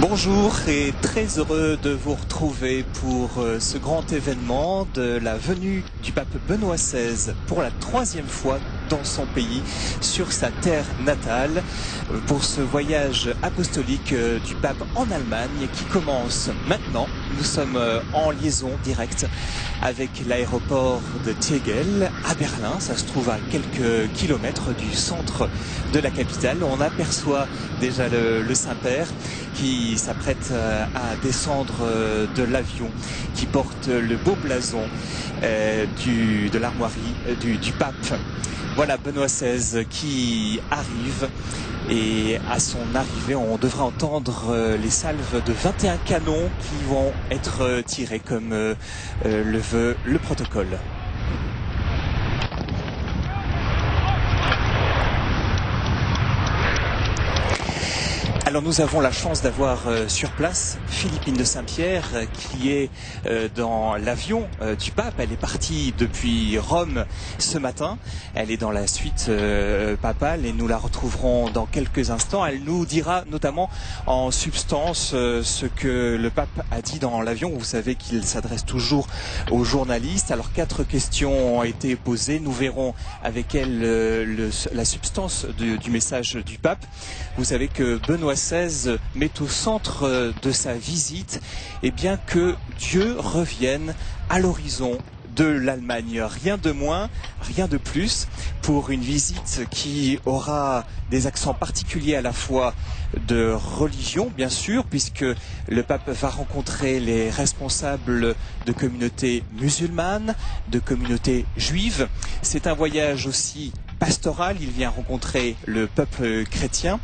Bonjour et très heureux de vous retrouver pour ce grand événement de la venue du pape Benoît XVI pour la troisième fois dans son pays, sur sa terre natale, pour ce voyage apostolique du pape en Allemagne qui commence maintenant. Nous sommes en liaison directe avec l'aéroport de Tegel à Berlin. Ça se trouve à quelques kilomètres du centre de la capitale. On aperçoit déjà le Saint-Père qui s'apprête à descendre de l'avion qui porte le beau blason de l'armoirie du pape. Voilà Benoît XVI qui arrive, et à son arrivée on devra entendre les salves de 21 canons qui vont être tirés comme le veut le protocole. Alors nous avons la chance d'avoir sur place Philippine de Saint-Pierre qui est dans l'avion du pape. Elle est partie depuis Rome ce matin. Elle est dans la suite papale et nous la retrouverons dans quelques instants. Elle nous dira notamment en substance ce que le pape a dit dans l'avion. Vous savez qu'il s'adresse toujours aux journalistes. Alors 4 questions ont été posées. Nous verrons avec elle la substance du message du pape. Vous savez que Benoît XVI met au centre de sa visite bien que Dieu revienne à l'horizon de l'Allemagne. Rien de moins, rien de plus, pour une visite qui aura des accents particuliers à la fois de religion, bien sûr, puisque le pape va rencontrer les responsables de communautés musulmanes, de communautés juives. C'est un voyage aussi pastoral. Il vient rencontrer le peuple chrétien.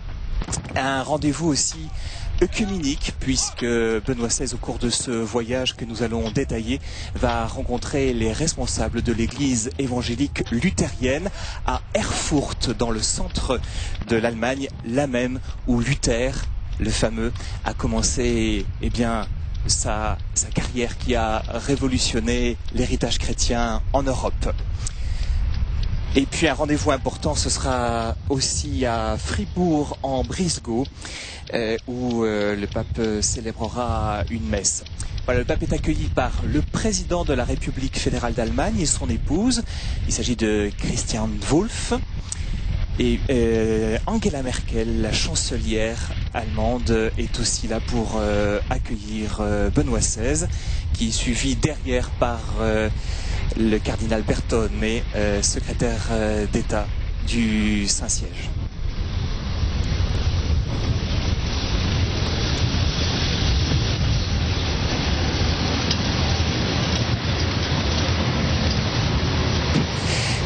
Un rendez-vous aussi œcuménique, puisque Benoît XVI, au cours de ce voyage que nous allons détailler, va rencontrer les responsables de l'église évangélique luthérienne à Erfurt, dans le centre de l'Allemagne, la même où Luther, le fameux, a commencé sa carrière qui a révolutionné l'héritage chrétien en Europe. Et puis un rendez-vous important, ce sera aussi à Fribourg en Brisgau, où le pape célébrera une messe. Voilà, le pape est accueilli par le président de la République fédérale d'Allemagne et son épouse. Il s'agit de Christian Wulff. Et Angela Merkel, la chancelière allemande, est aussi là pour accueillir Benoît XVI, qui est suivi derrière par le cardinal Bertone, secrétaire d'État du Saint-Siège.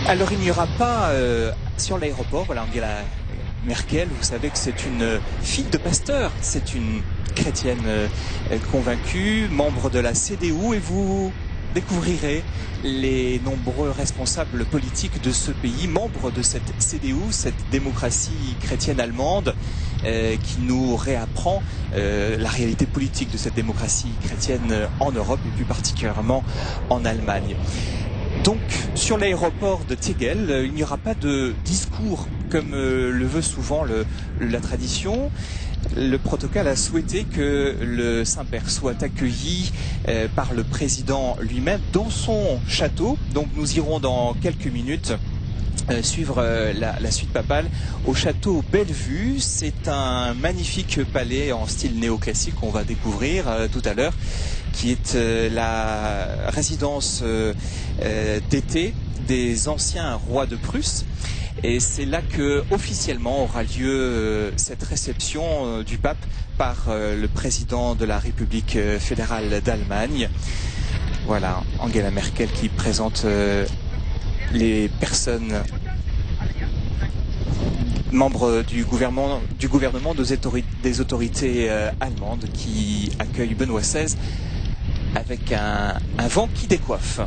Alors il n'y aura pas sur l'aéroport, voilà, Angela Merkel, vous savez que c'est une fille de pasteur, c'est une chrétienne convaincue, membre de la CDU, et vous découvrirez les nombreux responsables politiques de ce pays, membres de cette CDU, cette démocratie chrétienne allemande, qui nous réapprend la réalité politique de cette démocratie chrétienne en Europe et plus particulièrement en Allemagne. Donc, sur l'aéroport de Tegel, il n'y aura pas de discours comme le veut souvent la tradition. Le protocole a souhaité que le Saint-Père soit accueilli par le président lui-même dans son château. Donc nous irons dans quelques minutes suivre la suite papale au château Bellevue. C'est un magnifique palais en style néoclassique qu'on va découvrir tout à l'heure, qui est la résidence d'été des anciens rois de Prusse. Et c'est là que officiellement aura lieu cette réception du pape par le président de la République fédérale d'Allemagne. Voilà, Angela Merkel qui présente les personnes membres du gouvernement des autorités allemandes qui accueillent Benoît XVI avec un vent qui décoiffe.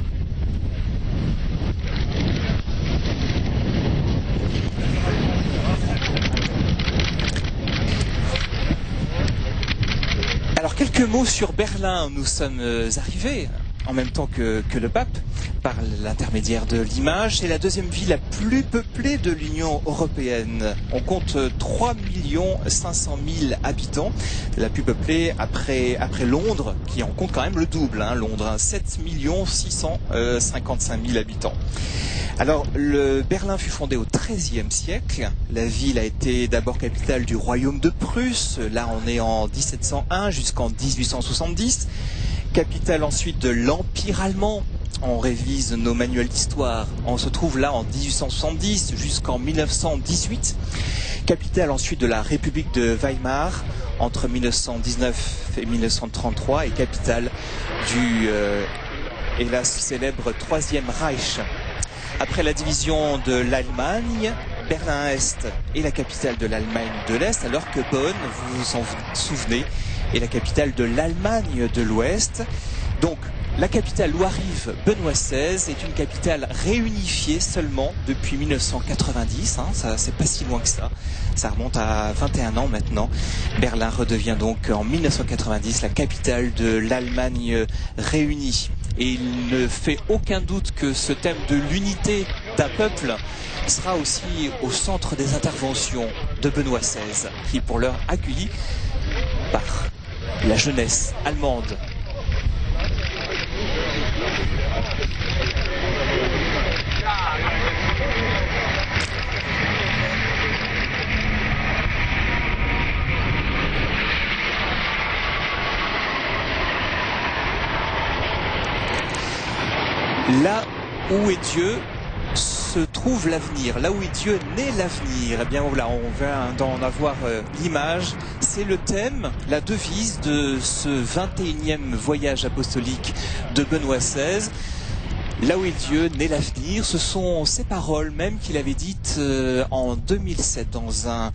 Alors quelques mots sur Berlin. Nous sommes arrivés en même temps que le pape, par l'intermédiaire de l'image. C'est la deuxième ville la plus peuplée de l'Union européenne. On compte 3 500 000 habitants, la plus peuplée après Londres, qui en compte quand même le double, hein, Londres, hein, 7 655 000 habitants. Alors, Berlin fut fondé au XIIIe siècle. La ville a été d'abord capitale du royaume de Prusse. Là, on est en 1701 jusqu'en 1870. Capitale ensuite de l'Empire allemand. On révise nos manuels d'histoire. On se trouve là en 1870 jusqu'en 1918. Capitale ensuite de la République de Weimar entre 1919 et 1933 et capitale du, hélas, célèbre Troisième Reich. Après la division de l'Allemagne, Berlin-Est est la capitale de l'Allemagne de l'Est, alors que Bonn, vous vous en souvenez, est la capitale de l'Allemagne de l'Ouest. Donc, la capitale où arrive Benoît XVI est une capitale réunifiée seulement depuis 1990. Hein, ça, c'est pas si loin que ça. Ça remonte à 21 ans maintenant. Berlin redevient donc en 1990 la capitale de l'Allemagne réunie. Et il ne fait aucun doute que ce thème de l'unité d'un peuple sera aussi au centre des interventions de Benoît XVI, qui est pour l'heure accueilli par la jeunesse allemande. Là où est Dieu se trouve l'avenir. Là où est Dieu naît l'avenir. Eh bien voilà, on vient d'en avoir l'image. C'est le thème, la devise de ce 21e voyage apostolique de Benoît XVI. Là où est Dieu naît l'avenir. Ce sont ces paroles même qu'il avait dites en 2007 dans un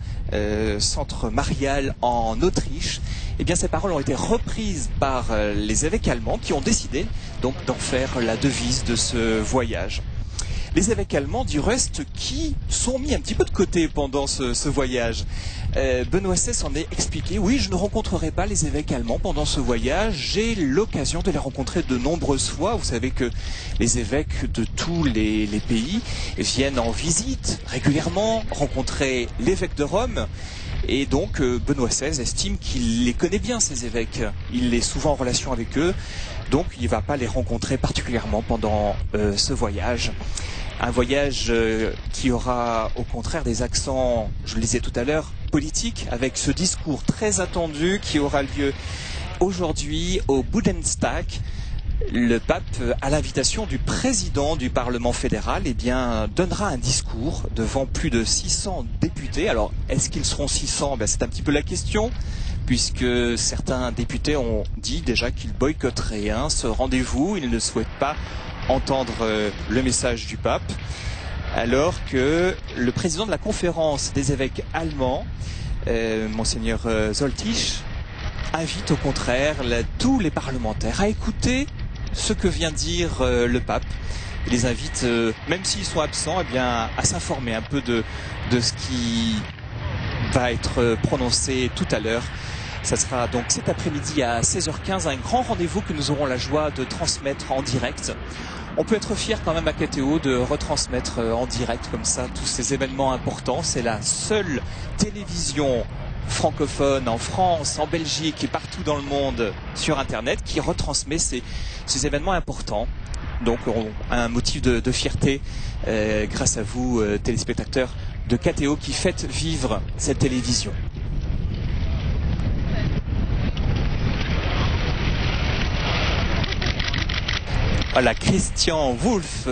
centre marial en Autriche. Eh bien, ces paroles ont été reprises par les évêques allemands qui ont décidé donc d'en faire la devise de ce voyage. Les évêques allemands, du reste, qui sont mis un petit peu de côté pendant ce voyage. Benoît XVI s'en est expliqué. Oui, je ne rencontrerai pas les évêques allemands pendant ce voyage. J'ai l'occasion de les rencontrer de nombreuses fois. Vous savez que les évêques de tous les pays viennent en visite régulièrement, rencontrer l'évêque de Rome. Et donc Benoît XVI estime qu'il les connaît bien, ces évêques. Il est souvent en relation avec eux, donc il ne va pas les rencontrer particulièrement pendant ce voyage. Un voyage qui aura au contraire des accents, je le disais tout à l'heure, politiques, avec ce discours très attendu qui aura lieu aujourd'hui au Bundestag. Le pape, à l'invitation du président du Parlement fédéral, eh bien, donnera un discours devant plus de 600 députés. Alors, est-ce qu'ils seront 600 ? Ben, c'est un petit peu la question, puisque certains députés ont dit déjà qu'ils boycotteraient ce rendez-vous. Ils ne souhaitent pas entendre le message du pape, alors que le président de la conférence des évêques allemands, Monseigneur Soltich, invite au contraire tous les parlementaires à écouter ce que vient dire le pape. Il les invite, même s'ils sont absents, eh bien, à s'informer un peu de ce qui va être prononcé tout à l'heure. Ça sera donc cet après-midi à 16h15, un grand rendez-vous que nous aurons la joie de transmettre en direct. On peut être fier quand même à KTO de retransmettre en direct comme ça tous ces événements importants. C'est la seule télévision francophone en France, en Belgique et partout dans le monde sur Internet qui retransmet ces événements importants. Donc un motif de fierté grâce à vous, téléspectateurs de KTO, qui faites vivre cette télévision. Voilà, Christian Wulff,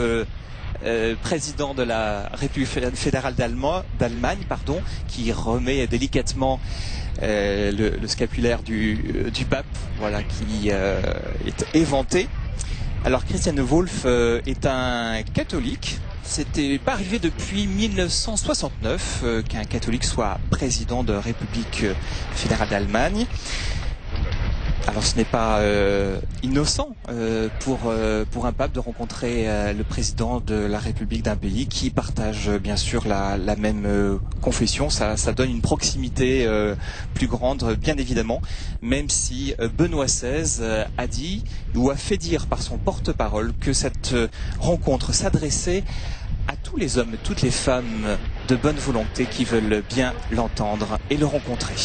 président de la République fédérale d'Allemagne, qui remet délicatement le scapulaire du pape, voilà, qui est éventé. Alors Christian Wulff est un catholique. C'était pas arrivé depuis 1969 qu'un catholique soit président de la République fédérale d'Allemagne. Alors ce n'est pas innocent pour un pape de rencontrer le président de la République d'un pays qui partage bien sûr la même confession. Ça donne une proximité plus grande, bien évidemment, même si Benoît XVI a dit ou a fait dire par son porte-parole que cette rencontre s'adressait à tous les hommes, toutes les femmes de bonne volonté qui veulent bien l'entendre et le rencontrer.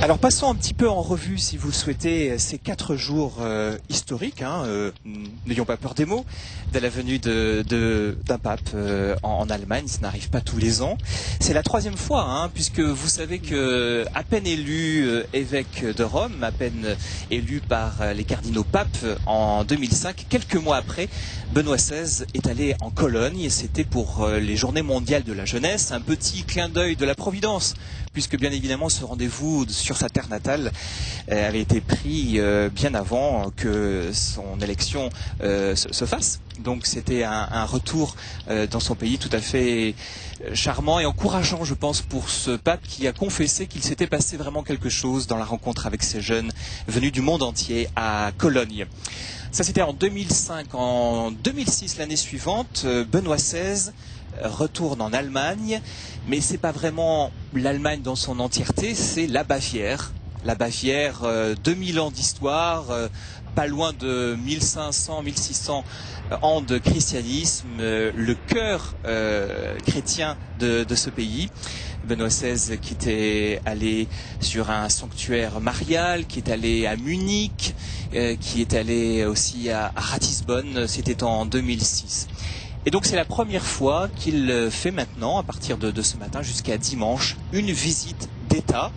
Alors passons un petit peu en revue, si vous le souhaitez, ces 4 jours historiques. N'ayons pas peur des mots, de la venue d'un pape en Allemagne. Ça n'arrive pas tous les ans. C'est la 3e fois, puisque vous savez que à peine élu évêque de Rome, à peine élu par les cardinaux papes en 2005, quelques mois après, Benoît XVI est allé en Cologne et c'était pour les Journées mondiales de la jeunesse, un petit clin d'œil de la Providence, puisque bien évidemment ce rendez-vous sur sa terre natale avait été pris bien avant que son élection se fasse. Donc c'était un retour dans son pays tout à fait charmant et encourageant, je pense, pour ce pape qui a confessé qu'il s'était passé vraiment quelque chose dans la rencontre avec ces jeunes venus du monde entier à Cologne. Ça c'était en 2005. En 2006, l'année suivante, Benoît XVI retourne en Allemagne, mais c'est pas vraiment l'Allemagne dans son entièreté, c'est la Bavière. La Bavière, 2000 ans d'histoire, pas loin de 1500-1600 ans de christianisme, le cœur chrétien de ce pays. Benoît XVI qui était allé sur un sanctuaire marial, qui est allé à Munich, qui est allé aussi à Ratisbonne, c'était en 2006. Et donc c'est la première fois qu'il fait maintenant, à partir de ce matin jusqu'à dimanche, une visite d'État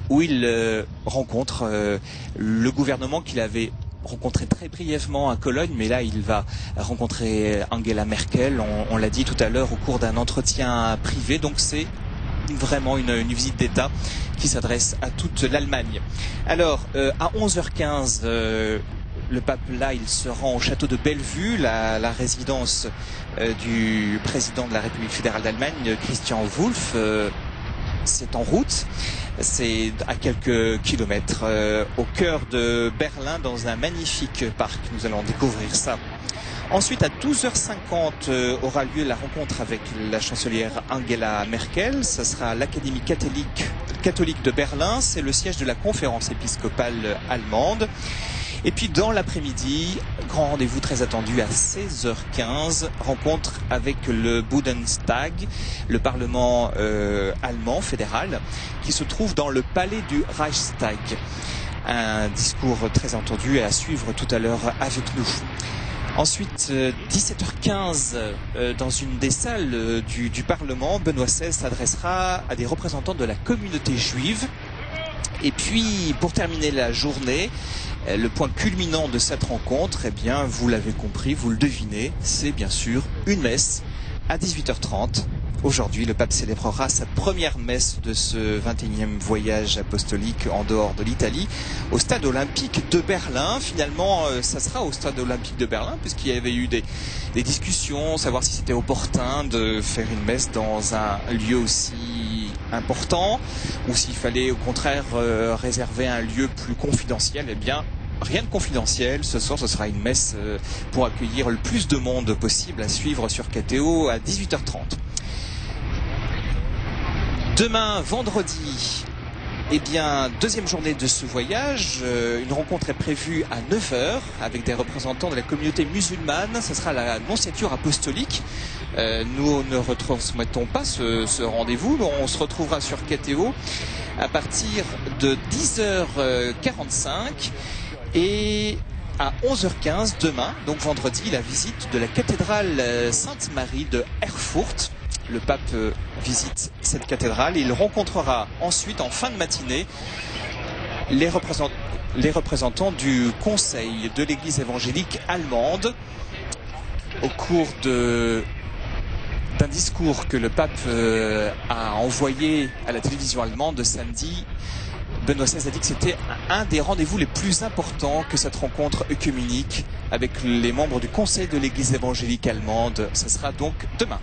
où il rencontre le gouvernement qu'il avait rencontré très brièvement à Cologne, mais là il va rencontrer Angela Merkel, on l'a dit tout à l'heure au cours d'un entretien privé, donc c'est vraiment une visite d'État qui s'adresse à toute l'Allemagne. Alors à 11h15, le pape là, il se rend au château de Bellevue, la résidence du président de la République fédérale d'Allemagne, Christian Wulff. C'est en route, c'est à quelques kilomètres, au cœur de Berlin, dans un magnifique parc. Nous allons découvrir ça. Ensuite, à 12h50, aura lieu la rencontre avec la chancelière Angela Merkel. Ça sera à l'Académie catholique de Berlin. C'est le siège de la conférence épiscopale allemande. Et puis dans l'après-midi, grand rendez-vous très attendu à 16h15, rencontre avec le Bundestag, le Parlement allemand fédéral, qui se trouve dans le palais du Reichstag. Un discours très attendu et à suivre tout à l'heure avec nous. Ensuite, 17h15, dans une des salles du Parlement, Benoît XVI s'adressera à des représentants de la communauté juive. Et puis, pour terminer la journée, le point culminant de cette rencontre, eh bien, vous l'avez compris, vous le devinez, c'est bien sûr une messe à 18h30. Aujourd'hui, le pape célébrera sa première messe de ce 21e voyage apostolique en dehors de l'Italie, au stade olympique de Berlin. Finalement, ça sera au stade olympique de Berlin, puisqu'il y avait eu des discussions, savoir si c'était opportun de faire une messe dans un lieu aussi important, ou s'il fallait au contraire réserver un lieu plus confidentiel. Eh bien, rien de confidentiel, ce soir ce sera une messe pour accueillir le plus de monde possible, à suivre sur KTO à 18h30. Demain, vendredi, Eh bien, deuxième journée de ce voyage, une rencontre est prévue à 9 h avec des représentants de la communauté musulmane. Ce sera la nonciature apostolique. Nous ne retransmettons pas ce rendez-vous. On se retrouvera sur KTO à partir de 10h45 et à 11h15 demain, donc vendredi, la visite de la cathédrale Sainte-Marie de Erfurt. Le pape visite cette cathédrale et il rencontrera ensuite, en fin de matinée, les représentants du conseil de l'église évangélique allemande au cours d'un discours que le pape a envoyé à la télévision allemande samedi. Benoît XVI a dit que c'était un des rendez-vous les plus importants que cette rencontre œcuménique avec les membres du conseil de l'église évangélique allemande. Ce sera donc demain.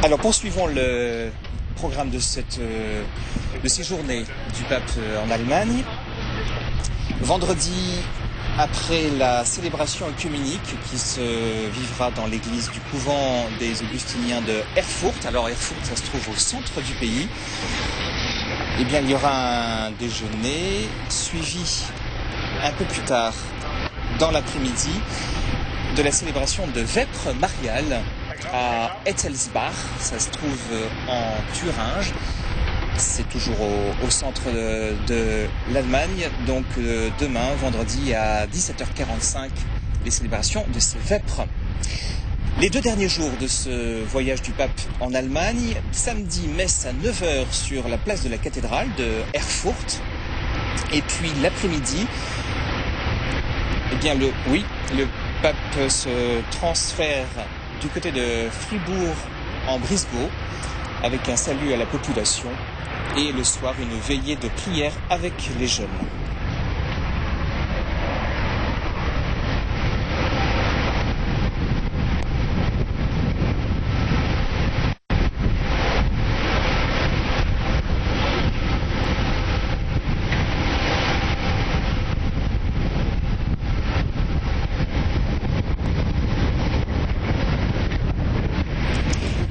Alors poursuivons le programme de ces journées du pape en Allemagne. Vendredi, après la célébration œcuménique qui se vivra dans l'église du couvent des Augustiniens de Erfurt. Alors Erfurt, ça se trouve au centre du pays. Eh bien, il y aura un déjeuner suivi un peu plus tard, dans l'après-midi, de la célébration de Vêpres mariales à Ettelsbach. Ça se trouve en Thuringe. C'est toujours au centre de l'Allemagne. Donc demain, vendredi à 17h45, les célébrations de ces vêpres. Les 2 derniers jours de ce voyage du pape en Allemagne, samedi, messe à 9 h sur la place de la cathédrale de Erfurt. Et puis l'après-midi, eh bien le pape se transfère du côté de Fribourg en Brisgau avec un salut à la population et le soir une veillée de prière avec les jeunes.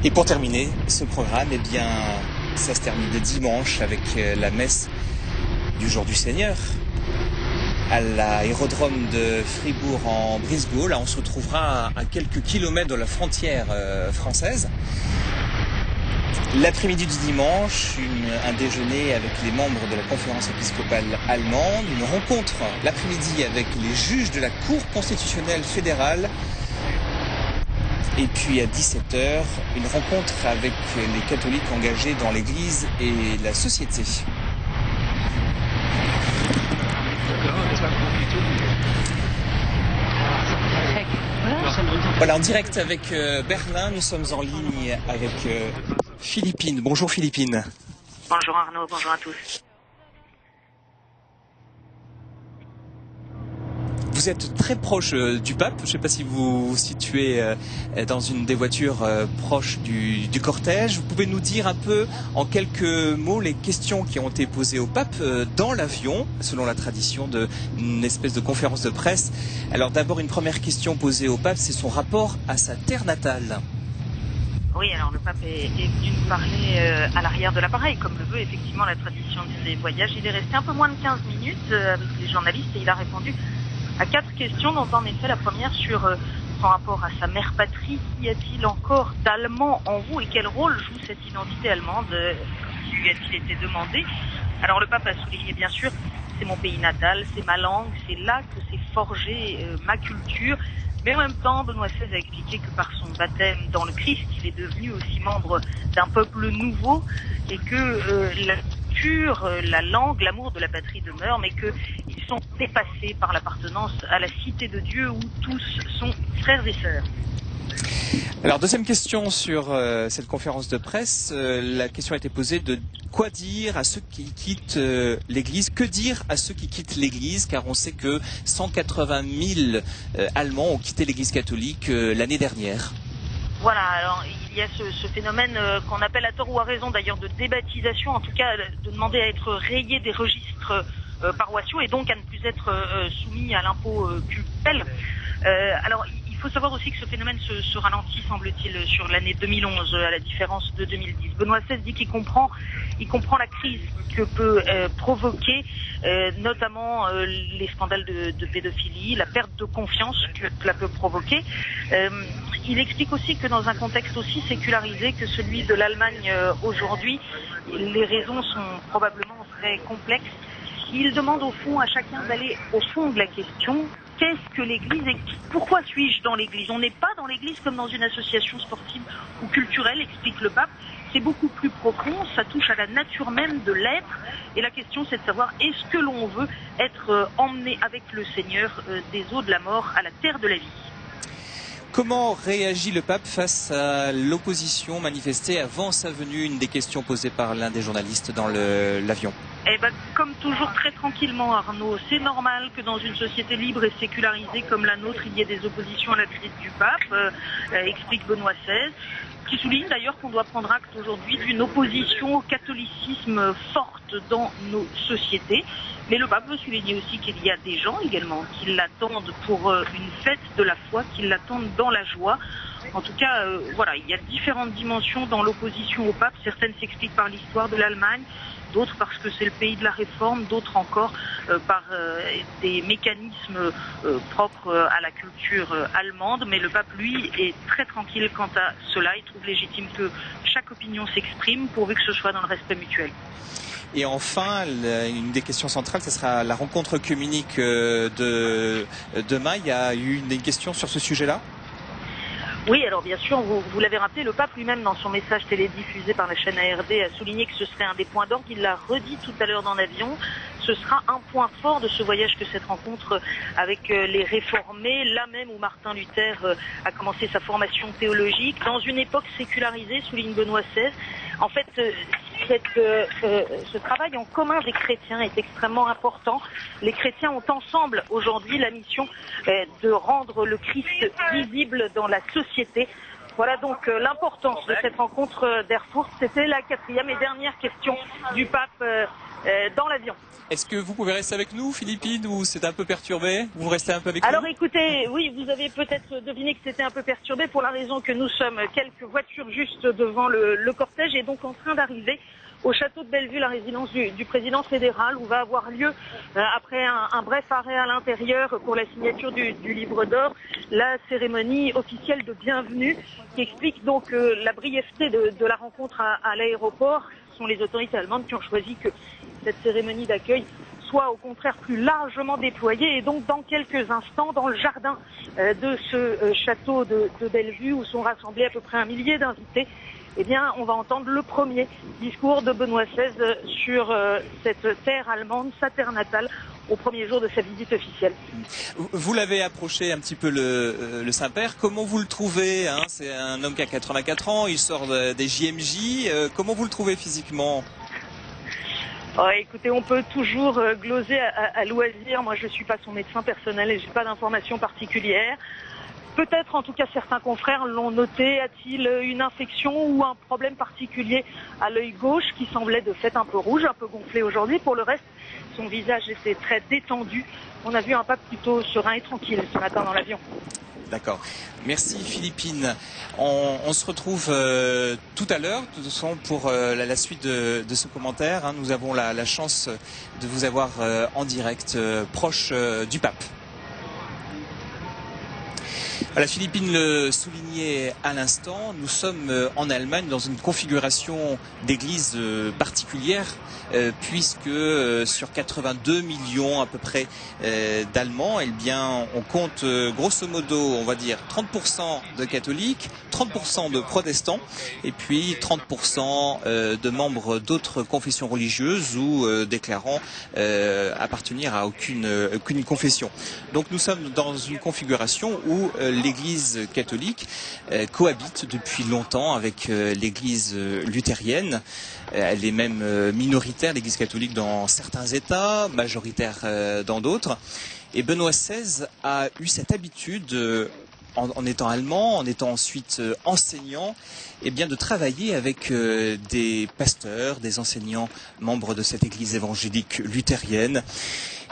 Et pour terminer ce programme, eh bien, ça se termine le dimanche avec la messe du jour du Seigneur à l'aérodrome de Fribourg en Brisgau. Là, on se retrouvera à quelques kilomètres de la frontière française. L'après-midi du dimanche, un déjeuner avec les membres de la conférence épiscopale allemande, une rencontre l'après-midi avec les juges de la Cour constitutionnelle fédérale. Et puis à 17 h, une rencontre avec les catholiques engagés dans l'Église et la société. Voilà, en direct avec Berlin, nous sommes en ligne avec Philippine. Bonjour Philippine. Bonjour Arnaud, bonjour à tous. Vous êtes très proche du pape. Je ne sais pas si vous vous situez dans une des voitures proches du cortège. Vous pouvez nous dire un peu, en quelques mots, les questions qui ont été posées au pape dans l'avion, selon la tradition d'une espèce de conférence de presse. Alors d'abord, une première question posée au pape, c'est son rapport à sa terre natale. Oui, alors le pape est venu nous parler à l'arrière de l'appareil, comme le veut effectivement la tradition de ses voyages. Il est resté un peu moins de 15 minutes avec les journalistes et il a répondu à 4 questions, dont en effet la première sur son rapport à sa mère patrie. Y a-t-il encore d'allemand en vous et quel rôle joue cette identité allemande lui a-t-il été demandé? Alors le pape a souligné bien sûr, c'est mon pays natal, c'est ma langue, c'est là que s'est forgée ma culture. Mais en même temps, Benoît XVI a expliqué que par son baptême dans le Christ, il est devenu aussi membre d'un peuple nouveau et que la culture, la langue, l'amour de la patrie demeurent, mais qu'ils sont dépassés par l'appartenance à la cité de Dieu où tous sont frères et sœurs. Alors deuxième question sur cette conférence de presse, la question a été posée de quoi dire à ceux qui quittent l'Église, que dire à ceux qui quittent l'Église, car on sait que 180 000 Allemands ont quitté l'Église catholique l'année dernière. Voilà, alors il y a ce phénomène qu'on appelle à tort ou à raison d'ailleurs de débaptisation, en tout cas de demander à être rayé des registres paroissiaux et donc à ne plus être soumis à l'impôt cultuel. Alors il faut savoir aussi que ce phénomène se ralentit, semble-t-il, sur l'année 2011, à la différence de 2010. Benoît XVI dit qu'il comprend la crise que peut provoquer notamment les scandales de pédophilie, la perte de confiance que cela peut provoquer. Il explique aussi que dans un contexte aussi sécularisé que celui de l'Allemagne aujourd'hui, les raisons sont probablement très complexes. Il demande au fond à chacun d'aller au fond de la question. Qu'est-ce que l'Église et pourquoi suis-je dans l'Église? On n'est pas dans l'Église comme dans une association sportive ou culturelle, explique le pape. C'est beaucoup plus profond, ça touche à la nature même de l'être. Et la question, c'est de savoir, est-ce que l'on veut être emmené avec le Seigneur des eaux de la mort à la terre de la vie? Comment réagit le pape face à l'opposition manifestée avant sa venue? Une des questions posées par l'un des journalistes dans l'avion. Eh ben, comme toujours, très tranquillement, Arnaud. C'est normal que dans une société libre et sécularisée comme la nôtre, il y ait des oppositions à la visite du pape, explique Benoît XVI, qui souligne d'ailleurs qu'on doit prendre acte aujourd'hui d'une opposition au catholicisme forte dans nos sociétés. Mais le pape veut souligner aussi qu'il y a des gens également qui l'attendent pour une fête de la foi, qui l'attendent dans la joie. En tout cas, voilà, il y a différentes dimensions dans l'opposition au pape. Certaines s'expliquent par l'histoire de l'Allemagne, d'autres parce que c'est le pays de la réforme, d'autres encore par des mécanismes propres à la culture allemande. Mais le pape, lui, est très tranquille quant à cela. Il trouve légitime que chaque opinion s'exprime pourvu que ce soit dans le respect mutuel. Et enfin, une des questions centrales, ce sera la rencontre œcuménique de demain. Il y a eu une question sur ce sujet-là? Oui, alors bien sûr, vous l'avez rappelé, le pape lui-même, dans son message télédiffusé par la chaîne ARD, a souligné que ce serait un des points d'ordre. Il l'a redit tout à l'heure dans l'avion. Ce sera un point fort de ce voyage que cette rencontre avec les réformés, là même où Martin Luther a commencé sa formation théologique, dans une époque sécularisée, souligne Benoît XVI. En fait, ce travail en commun des chrétiens est extrêmement important. Les chrétiens ont ensemble aujourd'hui la mission de rendre le Christ visible dans la société. Voilà donc l'importance de cette rencontre d'Erfurt. C'était la 4e et dernière question du pape dans l'avion. Est-ce que vous pouvez rester avec nous, Philippine, ou c'est un peu perturbé? Vous restez un peu avec nous? Alors écoutez, oui, vous avez peut-être deviné que c'était un peu perturbé pour la raison que nous sommes quelques voitures juste devant le cortège et donc en train d'arriver au château de Bellevue, la résidence du président fédéral, où va avoir lieu, après un bref arrêt à l'intérieur pour la signature du livre d'or, la cérémonie officielle de bienvenue qui explique donc la brièveté de la rencontre à l'aéroport. Ce sont les autorités allemandes qui ont choisi que cette cérémonie d'accueil soit au contraire plus largement déployée et donc dans quelques instants dans le jardin de ce château de Bellevue où sont rassemblés à peu près 1 millier d'invités, eh bien on va entendre le premier discours de Benoît XVI sur cette terre allemande, sa terre natale, au premier jour de sa visite officielle. Vous l'avez approché un petit peu le Saint-Père. Comment vous le trouvez, hein? C'est un homme qui a 84 ans, il sort des JMJ. Comment vous le trouvez physiquement? Oh, écoutez, on peut toujours gloser à loisir. Moi, je suis pas son médecin personnel et j'ai pas d'informations particulières. Peut-être, en tout cas, certains confrères l'ont noté. A-t-il une infection ou un problème particulier à l'œil gauche qui semblait de fait un peu rouge, un peu gonflé aujourd'hui? Pour le reste, son visage était très détendu. On a vu un pape plutôt serein et tranquille ce matin dans l'avion. D'accord. Merci Philippine. On se retrouve tout à l'heure, de toute façon, pour la suite de ce commentaire. Hein. Nous avons la chance de vous avoir en direct proche du pape. Voilà, Philippine le soulignait à l'instant, nous sommes en Allemagne dans une configuration d'église particulière, puisque sur 82 millions à peu près d'Allemands, eh bien, on compte grosso modo, on va dire 30% de catholiques, 30% de protestants, et puis 30% de membres d'autres confessions religieuses ou déclarant appartenir à aucune confession. Donc nous sommes dans une configuration où l'Église catholique cohabite depuis longtemps avec l'Église luthérienne. Elle est même minoritaire, l'Église catholique, dans certains États, majoritaire dans d'autres. Et Benoît XVI a eu cette habitude, en étant allemand, en étant ensuite enseignant, eh bien de travailler avec des pasteurs, des enseignants membres de cette Église évangélique luthérienne.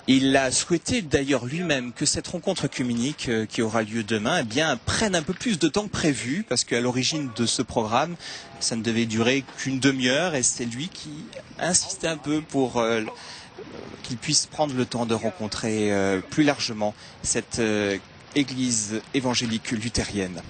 Il a souhaité d'ailleurs lui-même que cette rencontre œcuménique qui aura lieu demain, eh bien, prenne un peu plus de temps que prévu, parce qu'à l'origine de ce programme, ça ne devait durer qu'une demi-heure, et c'est lui qui insistait un peu pour qu'il puisse prendre le temps de rencontrer plus largement cette église évangélique luthérienne.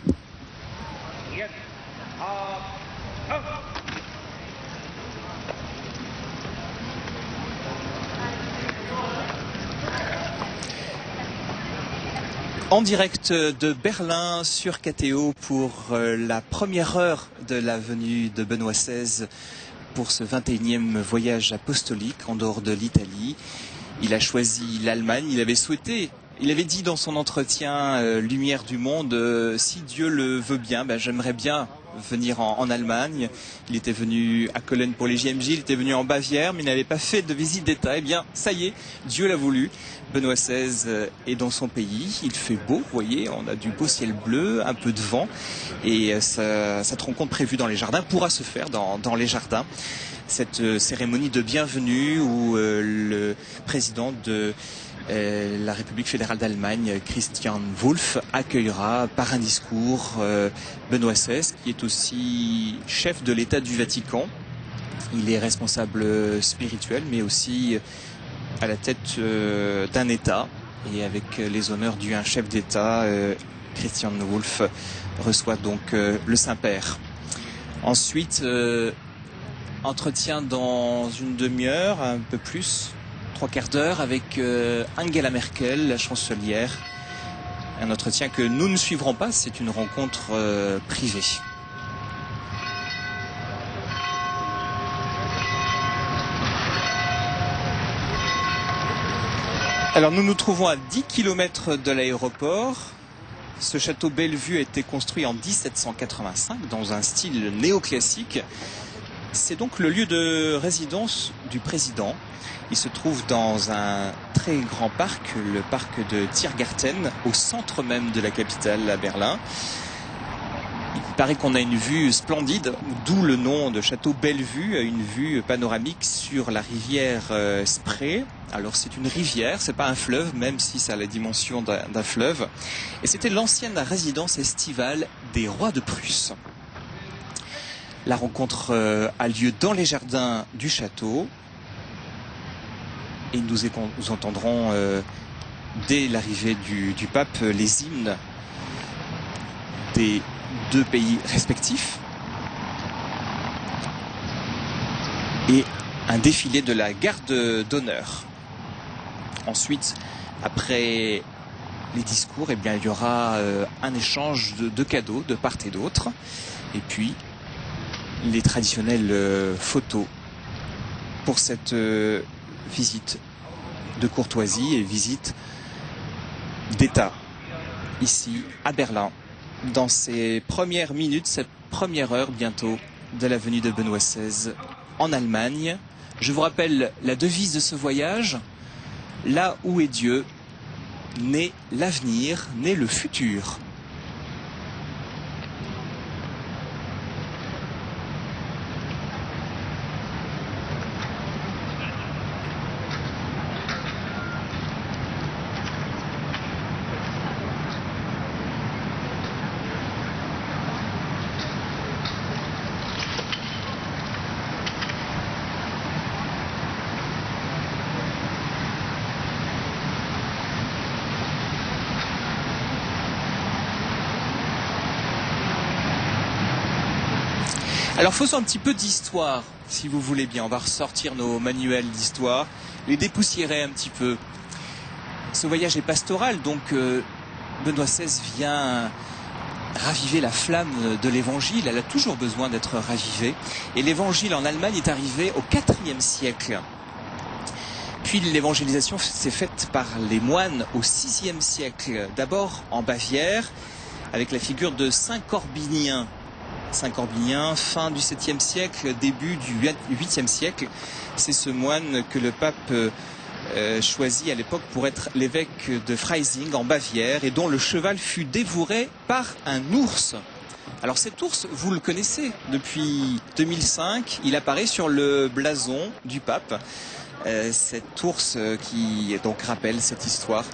En direct de Berlin sur KTO pour la première heure de la venue de Benoît XVI pour ce 21e voyage apostolique en dehors de l'Italie. Il a choisi l'Allemagne, il avait dit dans son entretien Lumière du Monde, si Dieu le veut bien, j'aimerais bien venir en Allemagne. Il était venu à Cologne pour les JMJ, il était venu en Bavière, mais il n'avait pas fait de visite d'État. Eh bien, ça y est, Dieu l'a voulu. Benoît XVI est dans son pays, il fait beau, vous voyez, on a du beau ciel bleu, un peu de vent, et cette rencontre prévue dans les jardins pourra se faire dans les jardins. Cette cérémonie de bienvenue où le président de la République fédérale d'Allemagne, Christian Wulff, accueillera par un discours Benoît XVI, qui est aussi chef de l'État du Vatican. Il est responsable spirituel, mais aussi à la tête d'un État. Et avec les honneurs dus à un chef d'État, Christian Wulff reçoit donc le Saint-Père. Ensuite, entretien dans une demi-heure, un peu plus, 3/4 d'heure, avec Angela Merkel, la chancelière. Un entretien que nous ne suivrons pas, c'est une rencontre privée. Alors nous nous trouvons à 10 km de l'aéroport. Ce château Bellevue a été construit en 1785 dans un style néoclassique. C'est donc le lieu de résidence du président. Il se trouve dans un très grand parc, le parc de Tiergarten, au centre même de la capitale, à Berlin. Il paraît qu'on a une vue splendide, d'où le nom de château Bellevue, une vue panoramique sur la rivière Spree. Alors c'est une rivière, c'est pas un fleuve, même si ça a la dimension d'un fleuve. Et c'était l'ancienne résidence estivale des rois de Prusse. La rencontre a lieu dans les jardins du château. Et nous entendrons dès l'arrivée du pape les hymnes des deux pays respectifs et un défilé de la garde d'honneur. Ensuite, après les discours, eh bien, il y aura un échange de cadeaux de part et d'autre, et puis les traditionnelles photos pour cette visite de courtoisie et visite d'État ici à Berlin, dans ces premières minutes, cette première heure bientôt de la venue de Benoît XVI en Allemagne. Je vous rappelle la devise de ce voyage: là où est Dieu, naît l'avenir, naît le futur. Alors faisons un petit peu d'histoire, si vous voulez bien. On va ressortir nos manuels d'histoire, les dépoussiérer un petit peu. Ce voyage est pastoral, donc Benoît XVI vient raviver la flamme de l'évangile. Elle a toujours besoin d'être ravivée. Et l'évangile en Allemagne est arrivé au IVe siècle. Puis l'évangélisation s'est faite par les moines au VIe siècle. D'abord en Bavière, avec la figure de Saint Corbinien. Saint Corbinien, fin du 7e siècle, début du 8e siècle. C'est ce moine que le pape choisit à l'époque pour être l'évêque de Freising en Bavière et dont le cheval fut dévoré par un ours. Alors cet ours, vous le connaissez, depuis 2005, il apparaît sur le blason du pape. Cet ours qui donc rappelle cette histoire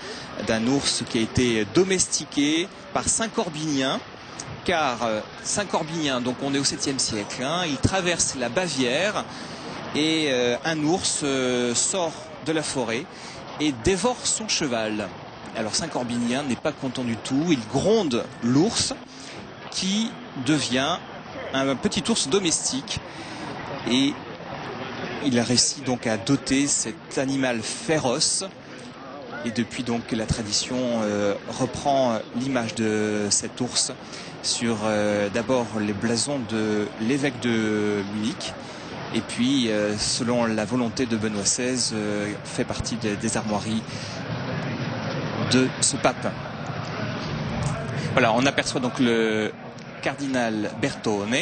d'un ours qui a été domestiqué par Saint Corbinien, car Saint Corbinien, donc on est au 7e siècle, hein, il traverse la Bavière et un ours sort de la forêt et dévore son cheval. Alors Saint Corbinien n'est pas content du tout, il gronde l'ours qui devient un petit ours domestique et il réussit donc à doter cet animal féroce. Et depuis donc la tradition reprend l'image de cet ours sur d'abord les blasons de l'évêque de Munich et puis selon la volonté de Benoît XVI fait partie des armoiries de ce pape. Voilà, on aperçoit donc le cardinal Bertone.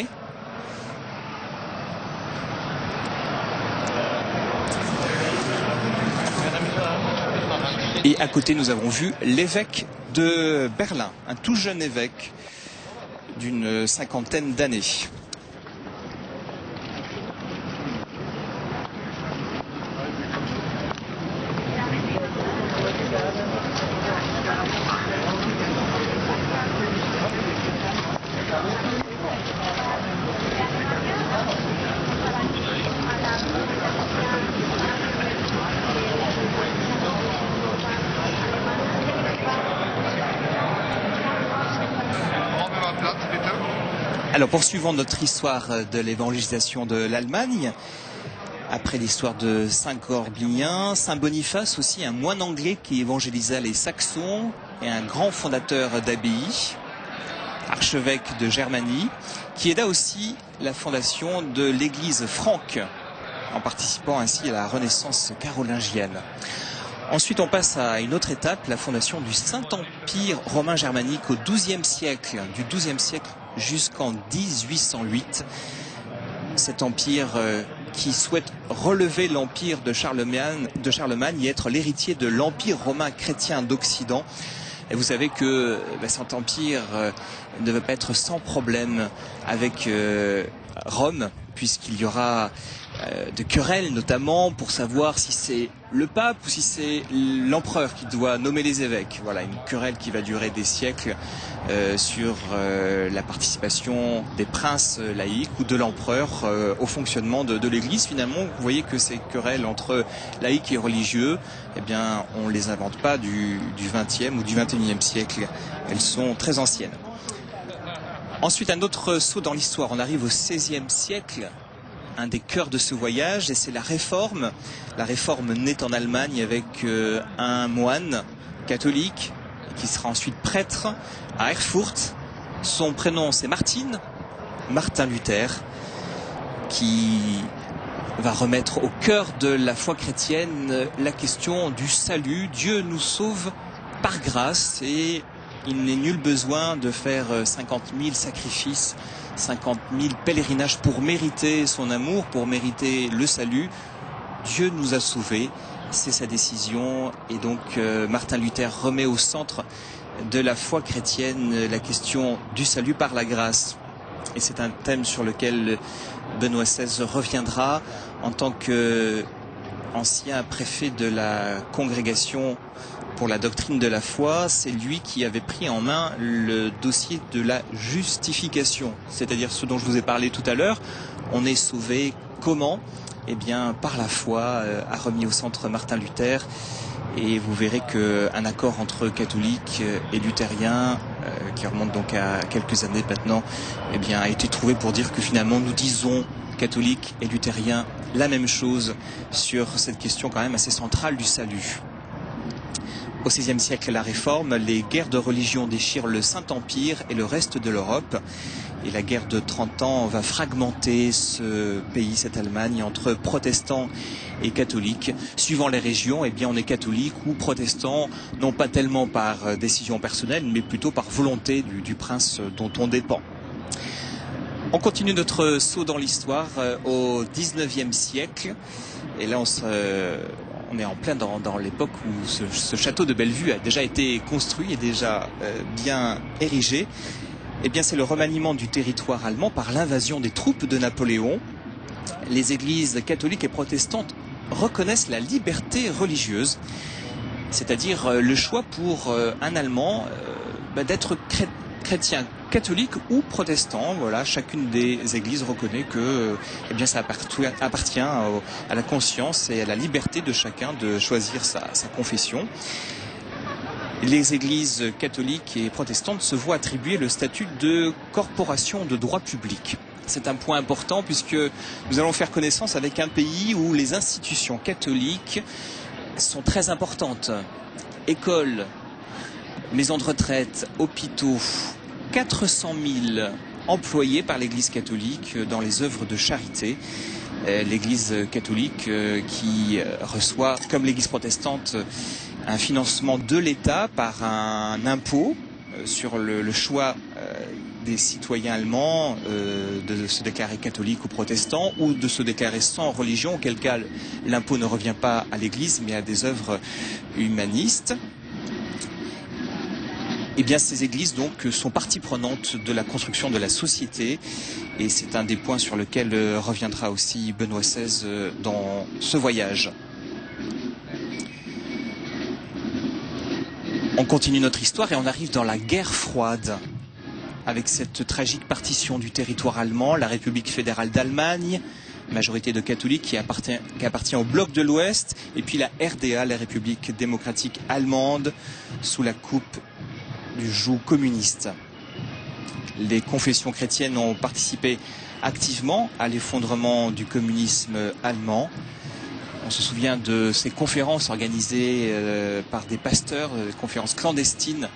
Et à côté, nous avons vu l'évêque de Berlin, un tout jeune évêque d'une cinquantaine d'années. Alors poursuivons notre histoire de l'évangélisation de l'Allemagne. Après l'histoire de Saint Corbinien, Saint Boniface aussi, un moine anglais qui évangélisa les Saxons et un grand fondateur d'abbaye, archevêque de Germanie, qui aida aussi la fondation de l'église franque, en participant ainsi à la Renaissance carolingienne. Ensuite, on passe à une autre étape, la fondation du Saint-Empire romain germanique au XIIe siècle, du XIIe siècle jusqu'en 1808. Cet empire qui souhaite relever l'empire de Charlemagne et être l'héritier de l'empire romain chrétien d'Occident. Et vous savez que cet empire ne va pas être sans problème avec Rome, puisqu'il y aura de querelles notamment pour savoir si c'est le pape ou si c'est l'empereur qui doit nommer les évêques. Voilà, une querelle qui va durer des siècles sur la participation des princes laïcs ou de l'empereur au fonctionnement de l'Église. Finalement, vous voyez que ces querelles entre laïcs et religieux, eh bien, on les invente pas du XXe ou du XXIe siècle. Elles sont très anciennes. Ensuite, un autre saut dans l'histoire. On arrive au XVIe siècle. Un des cœurs de ce voyage, et c'est la Réforme. La Réforme naît en Allemagne avec un moine catholique qui sera ensuite prêtre à Erfurt. Son prénom c'est Martin Luther, qui va remettre au cœur de la foi chrétienne la question du salut. Dieu nous sauve par grâce et il n'est nul besoin de faire 50 000 sacrifices, 50 000 pèlerinages pour mériter son amour, pour mériter le salut. Dieu nous a sauvés, c'est sa décision. Et donc Martin Luther remet au centre de la foi chrétienne la question du salut par la grâce. Et c'est un thème sur lequel Benoît XVI reviendra en tant qu'ancien préfet de la congrégation pour la doctrine de la foi. C'est lui qui avait pris en main le dossier de la justification, c'est-à-dire ce dont je vous ai parlé tout à l'heure. On est sauvé comment? Eh bien, par la foi, a remis au centre Martin Luther. Et vous verrez qu'un accord entre catholiques et luthériens qui remonte donc à quelques années maintenant, eh bien, a été trouvé pour dire que finalement nous disons catholiques et luthériens la même chose sur cette question quand même assez centrale du salut. Au XVIe siècle, la Réforme, les guerres de religion déchirent le Saint-Empire et le reste de l'Europe. Et la guerre de 30 ans va fragmenter ce pays, cette Allemagne, entre protestants et catholiques. Suivant les régions, eh bien, on est catholique ou protestant, non pas tellement par décision personnelle, mais plutôt par volonté du prince dont on dépend. On continue notre saut dans l'histoire au XIXe siècle. Et là, on est en plein dans l'époque où ce château de Bellevue a déjà été construit et déjà bien érigé. Eh bien, c'est le remaniement du territoire allemand par l'invasion des troupes de Napoléon. Les églises catholiques et protestantes reconnaissent la liberté religieuse, c'est-à-dire le choix pour un Allemand d'être chrétien catholique ou protestant. Voilà, chacune des églises reconnaît que eh bien, ça appartient à la conscience et à la liberté de chacun de choisir sa confession. Les églises catholiques et protestantes se voient attribuer le statut de corporation de droit public. C'est un point important puisque nous allons faire connaissance avec un pays où les institutions catholiques sont très importantes. Écoles, maisons de retraite, hôpitaux, 400 000 employés par l'Église catholique dans les œuvres de charité. L'Église catholique qui reçoit, comme l'Église protestante, un financement de l'État par un impôt sur le choix des citoyens allemands de se déclarer catholique ou protestant ou de se déclarer sans religion, auquel cas l'impôt ne revient pas à l'Église mais à des œuvres humanistes. Eh bien, ces églises donc sont partie prenante de la construction de la société et c'est un des points sur lequel reviendra aussi Benoît XVI dans ce voyage. On continue notre histoire et on arrive dans la guerre froide avec cette tragique partition du territoire allemand, la République fédérale d'Allemagne, majorité de catholiques qui appartient au bloc de l'Ouest, et puis la RDA, la République démocratique allemande, sous la coupe du joug communiste. Les confessions chrétiennes ont participé activement à l'effondrement du communisme allemand. On se souvient de ces conférences organisées par des pasteurs, des conférences clandestines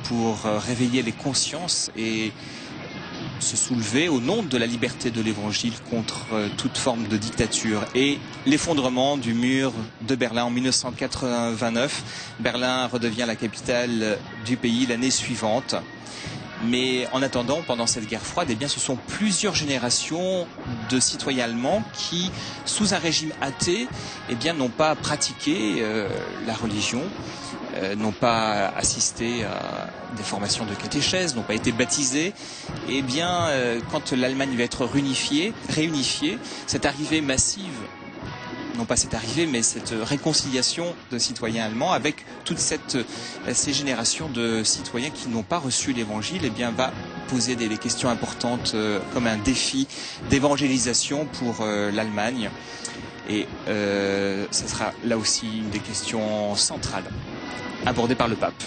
pour réveiller les consciences et se soulever au nom de la liberté de l'Évangile contre toute forme de dictature. Et l'effondrement du mur de Berlin en 1989. Berlin redevient la capitale du pays l'année suivante. Mais en attendant, pendant cette guerre froide, eh bien, ce sont plusieurs générations de citoyens allemands qui, sous un régime athée, eh bien, n'ont pas pratiqué la religion, n'ont pas assisté à des formations de catéchèse, n'ont pas été baptisés. Eh bien, quand l'Allemagne va être réunifiée, cette arrivée massive, non pas cette arrivée, mais cette réconciliation de citoyens allemands avec toutes ces générations de citoyens qui n'ont pas reçu l'évangile, eh bien, va poser des questions importantes comme un défi d'évangélisation pour l'Allemagne. Et ce sera là aussi une des questions centrales abordées par le pape.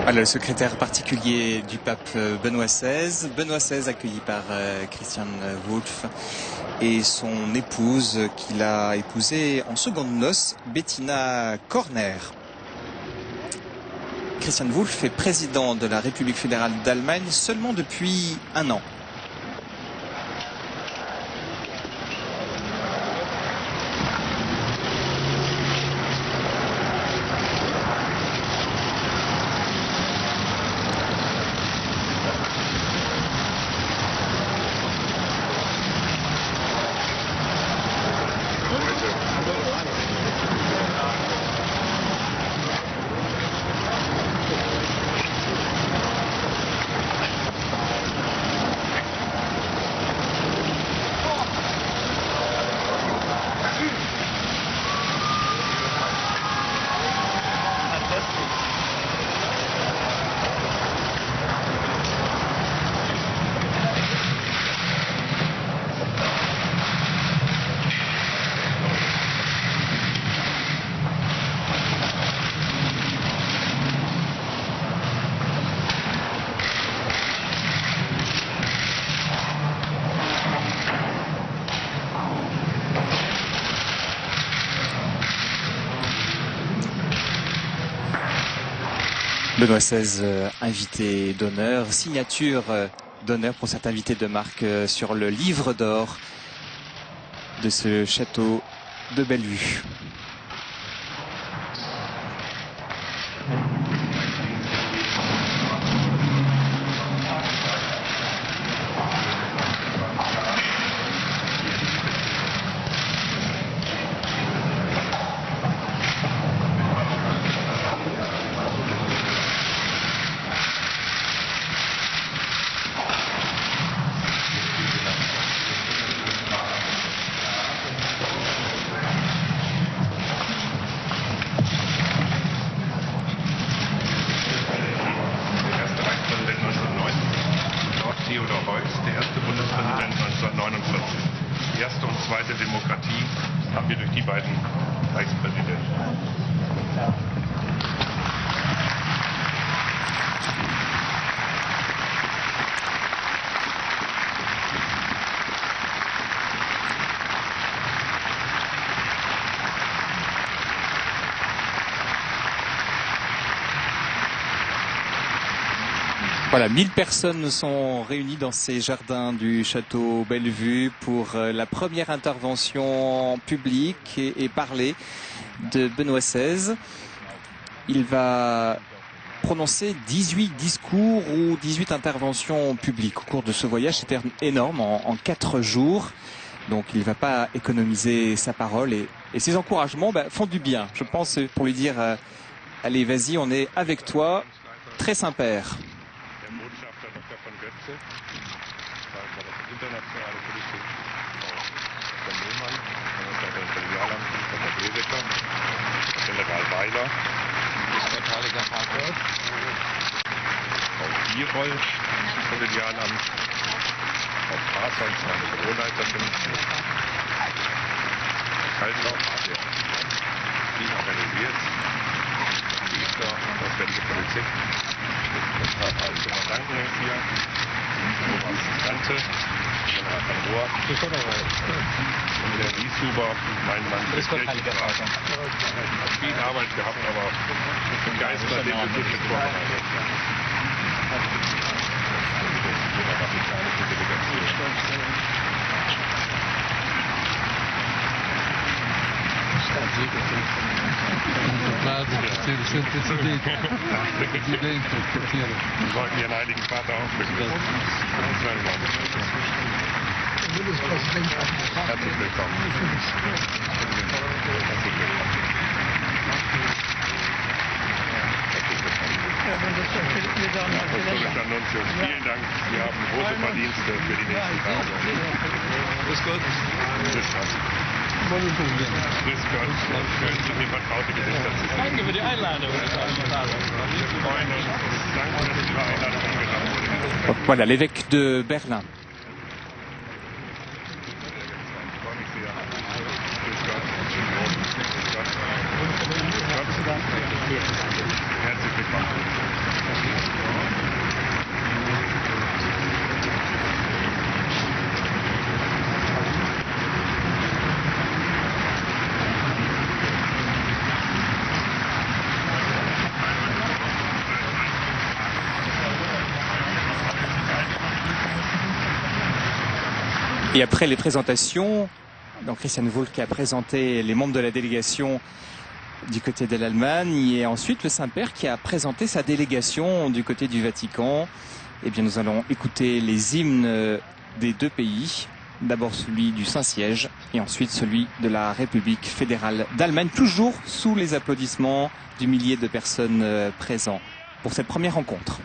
Voilà, le secrétaire particulier du pape Benoît XVI. Benoît XVI accueilli par Christian Wulff et son épouse qu'il a épousée en seconde noces, Bettina Korner. Christian Wulff est président de la République fédérale d'Allemagne seulement depuis 1 an. Benoît XVI, invité d'honneur, signature d'honneur pour cet invité de marque sur le livre d'or de ce château de Bellevue. Theodor Heuss, der erste Bundespräsident 1949. Erste und zweite Demokratie haben wir durch die beiden Reichspräsidenten. Voilà, 1000 personnes sont réunies dans ces jardins du château Bellevue pour la première intervention publique et parlée de Benoît XVI. Il va prononcer 18 discours ou 18 interventions publiques au cours de ce voyage. C'était énorme en 4 jours. Donc il ne va pas économiser sa parole et ses encouragements font du bien. Je pense pour lui dire allez, vas-y, on est avec toi, très Saint-Père. Internationale Politik, Frau Neumann, der Imperialamt, Frau Wesecker, General Weiler, Verteidiger Hartwig, Frau Bieroll, Kollegialamt, Frau Parsons, meine Büroleiterin, Kaltlauf, der die organisiert, Minister, auswärtige Politik, das hat alles Danken hier. Tante, General van Rohr und der Wieshuber, mein Mann, der Kirchenvater. Hat viel Arbeit gehabt, aber begeistert den Besuch mit vorbereitet. Wir wollten Ihren Heiligen Vater aufblicken. Herzlich willkommen. Apostolischer Nuntius, vielen Dank. Sie haben große Verdienste für die nächsten Tage. Grüß Gott. Grüß Gott. Grüß Gott. Schön, Sie mir vertraute Gesichter zu sehen. Danke für die Einladung. Wir freuen uns. Danke, dass Ihre Einladung angenommen wurde. Voilà, l'évêque de Berlin. Herzlich willkommen. Et après les présentations, donc Christian Wulff a présenté les membres de la délégation du côté de l'Allemagne et ensuite le Saint-Père qui a présenté sa délégation du côté du Vatican. Eh bien, nous allons écouter les hymnes des deux pays. D'abord celui du Saint-Siège et ensuite celui de la République fédérale d'Allemagne, toujours sous les applaudissements du millier de personnes présentes pour cette première rencontre.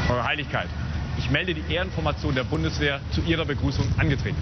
Eure Heiligkeit, ich melde die Ehrenformation der Bundeswehr zu Ihrer Begrüßung angetreten.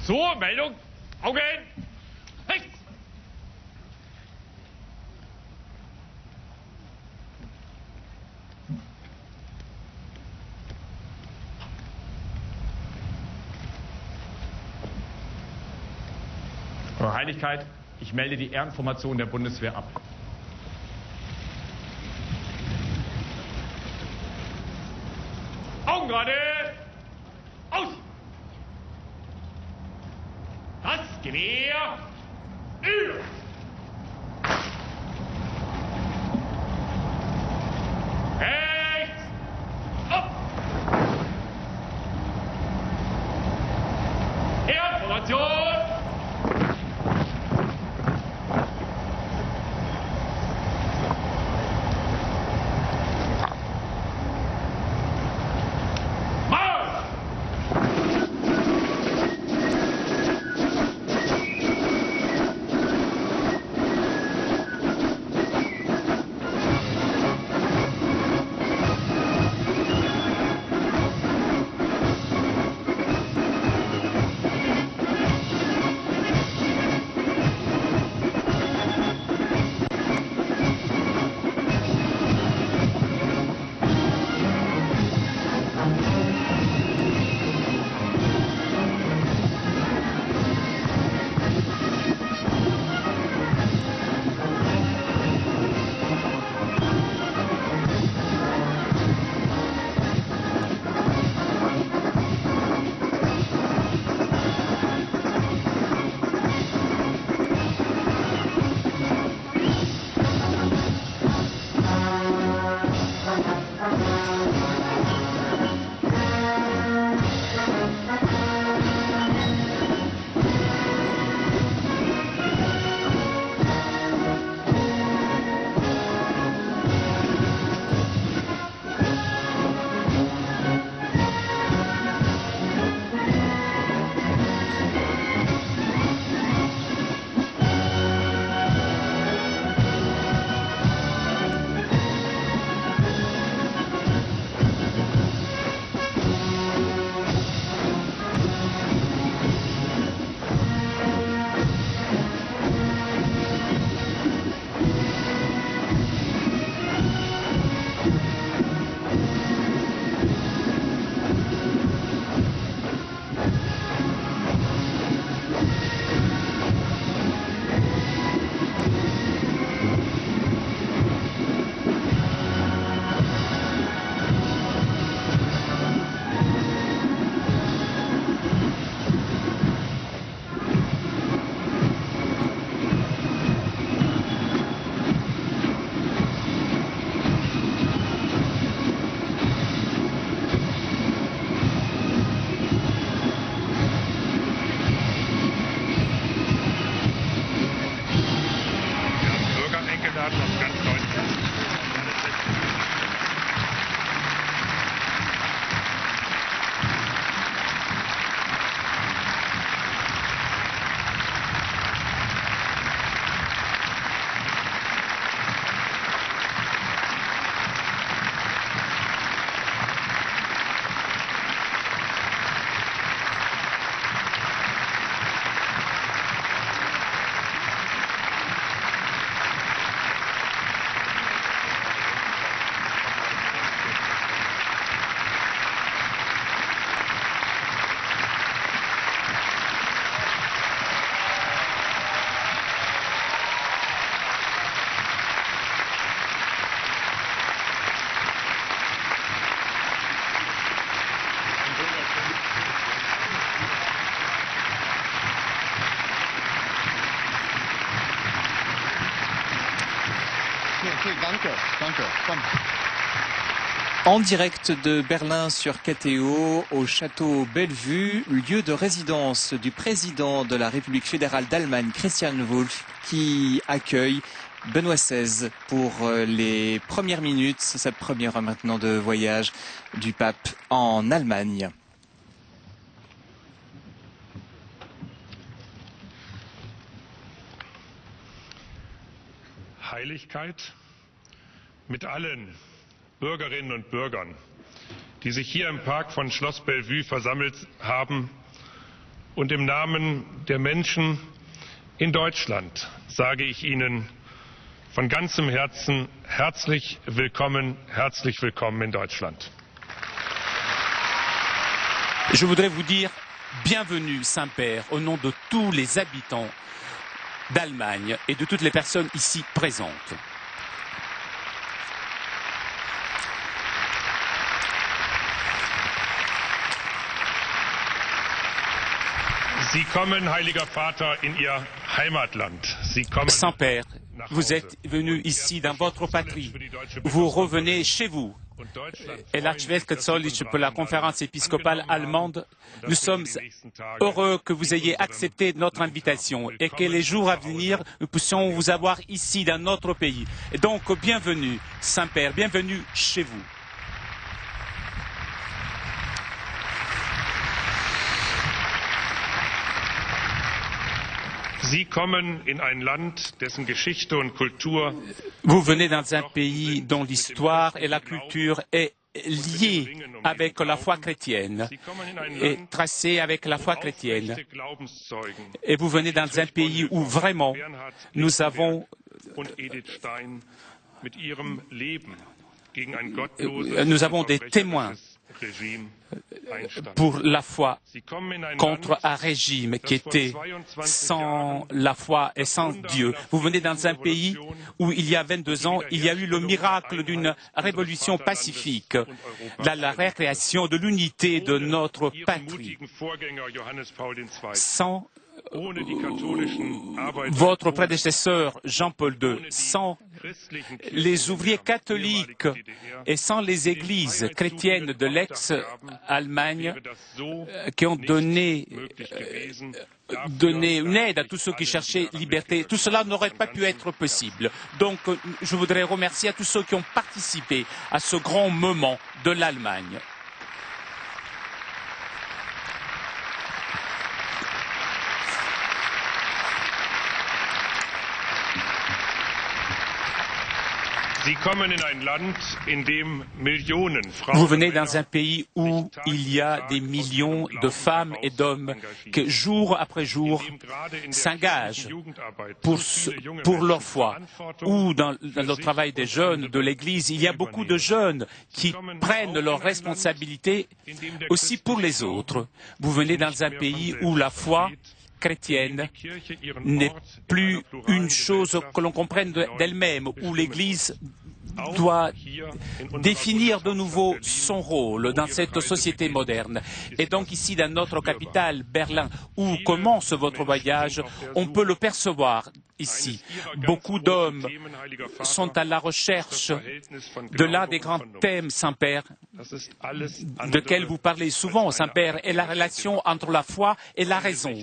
So, Meldung. Augen. Rechts. Eure Heiligkeit, ich melde die Ehrenformation der Bundeswehr ab. Augen gerade! Aus! Das Gewehr! Über! Rechts! Ab! Ehrenformation! En direct de Berlin sur KTO, au château Bellevue, lieu de résidence du président de la République fédérale d'Allemagne, Christian Wulff, qui accueille Benoît XVI pour les premières minutes, cette première heure maintenant de voyage du pape en Allemagne. Heiligkeit, mit allen Bürgerinnen und Bürgern, die sich hier im Park von Schloss Bellevue versammelt haben, und im Namen der Menschen in Deutschland sage ich Ihnen von ganzem Herzen herzlich willkommen in Deutschland. Je voudrais vous dire bienvenue, Saint-Père, au nom de tous les habitants d'Allemagne et de toutes les personnes ici présentes. Sie kommen, Heiliger Vater, in Ihr Heimatland. Sie kommen Saint-Père, vous êtes venu ici dans votre patrie. Vous revenez chez vous. Et l'archevêque Zollitsch pour la conférence épiscopale allemande, nous sommes heureux que vous ayez accepté notre invitation et que les jours à venir, nous puissions vous avoir ici dans notre pays. Et donc, bienvenue, Saint-Père, bienvenue chez vous. Sie kommen in ein Land, dessen Geschichte und Kultur Vous venez dans un pays dont l'histoire et la culture est liée avec la foi chrétienne et tracée avec la foi chrétienne. Et vous venez dans un pays où vraiment nous avons des témoins pour la foi contre un régime qui était sans la foi et sans Dieu. Vous venez dans un pays où il y a 22 ans, il y a eu le miracle d'une révolution pacifique, la récréation de l'unité de notre patrie. Sans votre prédécesseur Jean-Paul II, sans les ouvriers catholiques et sans les églises chrétiennes de l'ex-Allemagne qui ont donné une aide à tous ceux qui cherchaient liberté, tout cela n'aurait pas pu être possible. Donc, je voudrais remercier à tous ceux qui ont participé à ce grand moment de l'Allemagne. Vous venez dans un pays où il y a des millions de femmes et d'hommes qui, jour après jour, s'engagent pour leur foi. Ou dans le travail des jeunes de l'Église, il y a beaucoup de jeunes qui prennent leurs responsabilités aussi pour les autres. Vous venez dans un pays où la foi chrétienne n'est plus une chose que l'on comprenne d'elle-même, où l'Église doit définir de nouveau son rôle dans cette société moderne. Et donc ici, dans notre capitale, Berlin, où commence votre voyage, on peut le percevoir ici. Beaucoup d'hommes sont à la recherche de l'un des grands thèmes, Saint-Père, desquels vous parlez souvent, Saint-Père, est la relation entre la foi et la raison.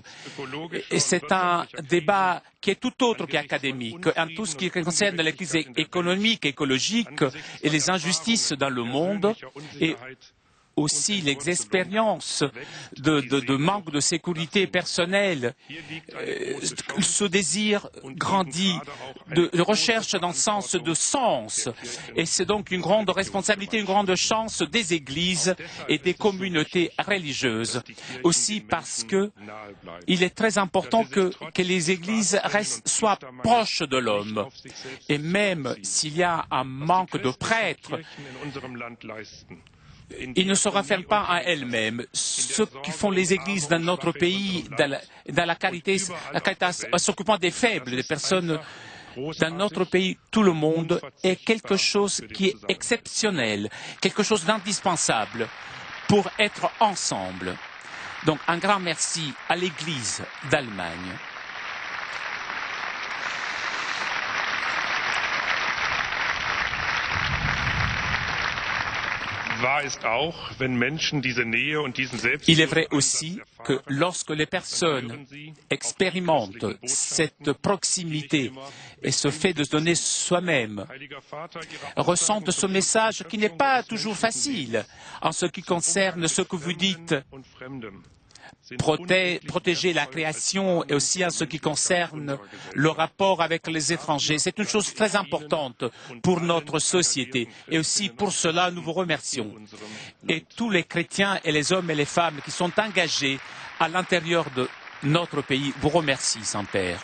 Et c'est un débat qui est tout autre qu'académique, en tout ce qui concerne la crise économique, écologique et les injustices dans le monde, et aussi les expériences de manque de sécurité personnelle, ce désir grandit de recherche dans le sens de sens. Et c'est donc une grande responsabilité, une grande chance des églises et des communautés religieuses. Aussi parce que il est très important que les églises soient proches de l'homme. Et même s'il y a un manque de prêtres, ils ne se referment pas à elles-mêmes. Ce que font les églises dans notre pays, dans la Caritas, s'occupant des faibles, des personnes dans notre pays, tout le monde, est quelque chose qui est exceptionnel, quelque chose d'indispensable pour être ensemble. Donc un grand merci à l'Église d'Allemagne. Il est vrai aussi que lorsque les personnes expérimentent cette proximité et ce fait de se donner soi-même, ressentent ce message qui n'est pas toujours facile en ce qui concerne ce que vous dites protéger la création et aussi en ce qui concerne le rapport avec les étrangers. C'est une chose très importante pour notre société et aussi pour cela nous vous remercions. Et tous les chrétiens et les hommes et les femmes qui sont engagés à l'intérieur de notre pays vous remercient, Saint-Père.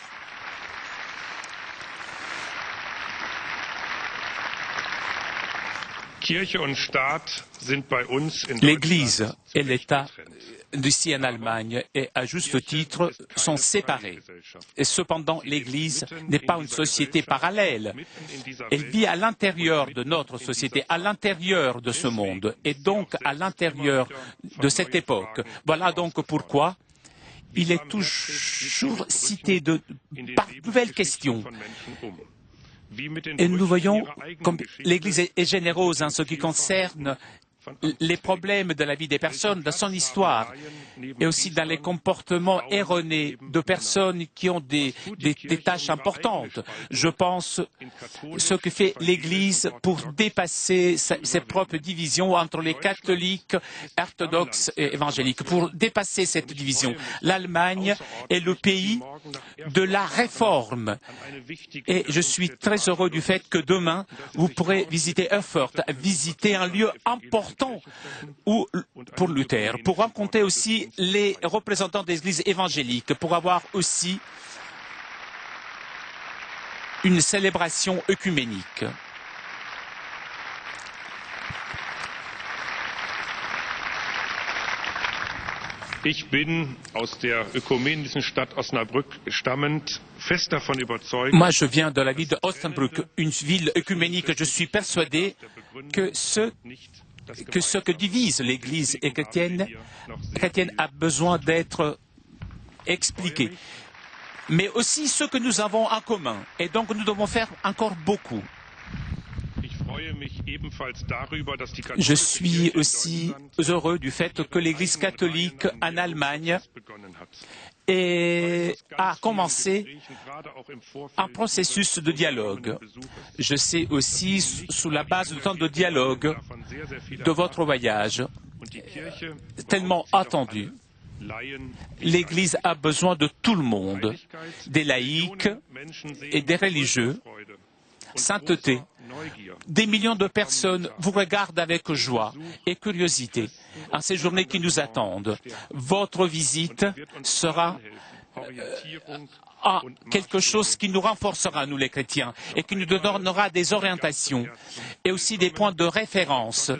L'Église et l'État d'ici en Allemagne, et à juste titre, sont séparés. Et cependant, l'Église n'est pas une société parallèle. Elle vit à l'intérieur de notre société, à l'intérieur de ce monde, et donc à l'intérieur de cette époque. Voilà donc pourquoi il est toujours cité par de nouvelles questions. Et nous voyons comme l'Église est généreuse en ce qui concerne les problèmes de la vie des personnes, de son histoire, et aussi dans les comportements erronés de personnes qui ont des tâches importantes. Je pense ce que fait l'Église pour dépasser ses propres divisions entre les catholiques, orthodoxes et évangéliques, pour dépasser cette division. L'Allemagne est le pays de la réforme. Et je suis très heureux du fait que demain, vous pourrez visiter Erfurt, visiter un lieu important pour Luther, pour rencontrer aussi les représentants des églises évangéliques, pour avoir aussi une célébration œcuménique. Ich bin aus der ökumenischen Stadt Osnabrück stammend fest davon überzeugt. Moi, je viens de la ville de Osnabrück, une ville œcuménique. Je suis persuadé que ce que divise l'Église et chrétienne a besoin d'être expliqué. Mais aussi ce que nous avons en commun. Et donc, nous devons faire encore beaucoup. Je suis aussi heureux du fait que l'Église catholique en Allemagne a commencé un processus de dialogue. Je sais aussi, sous la base du temps de dialogue de votre voyage, tellement attendu, l'Église a besoin de tout le monde, des laïcs et des religieux, sainteté. Des millions de personnes vous regardent avec joie et curiosité en ces journées qui nous attendent. Votre visite sera quelque chose qui nous renforcera, nous les chrétiens, et qui nous donnera des orientations et aussi des points de référence.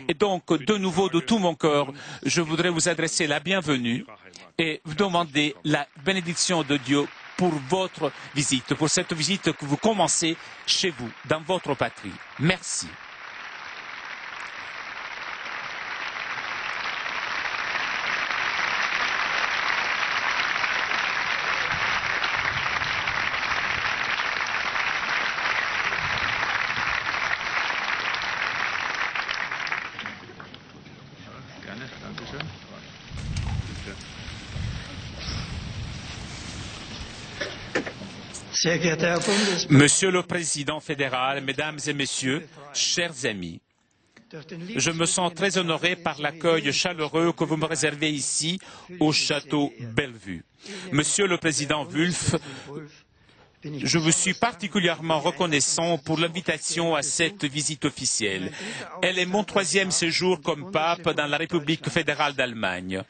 Et donc, de nouveau, de tout mon cœur, je voudrais vous adresser la bienvenue et vous demander la bénédiction de Dieu pour votre visite, pour cette visite que vous commencez chez vous, dans votre patrie. Merci. Monsieur le Président fédéral, Mesdames et Messieurs, chers amis, je me sens très honoré par l'accueil chaleureux que vous me réservez ici au château Bellevue. Monsieur le Président Wulff, je vous suis particulièrement reconnaissant pour l'invitation à cette visite officielle. Elle est mon 3e séjour comme pape dans la République fédérale d'Allemagne.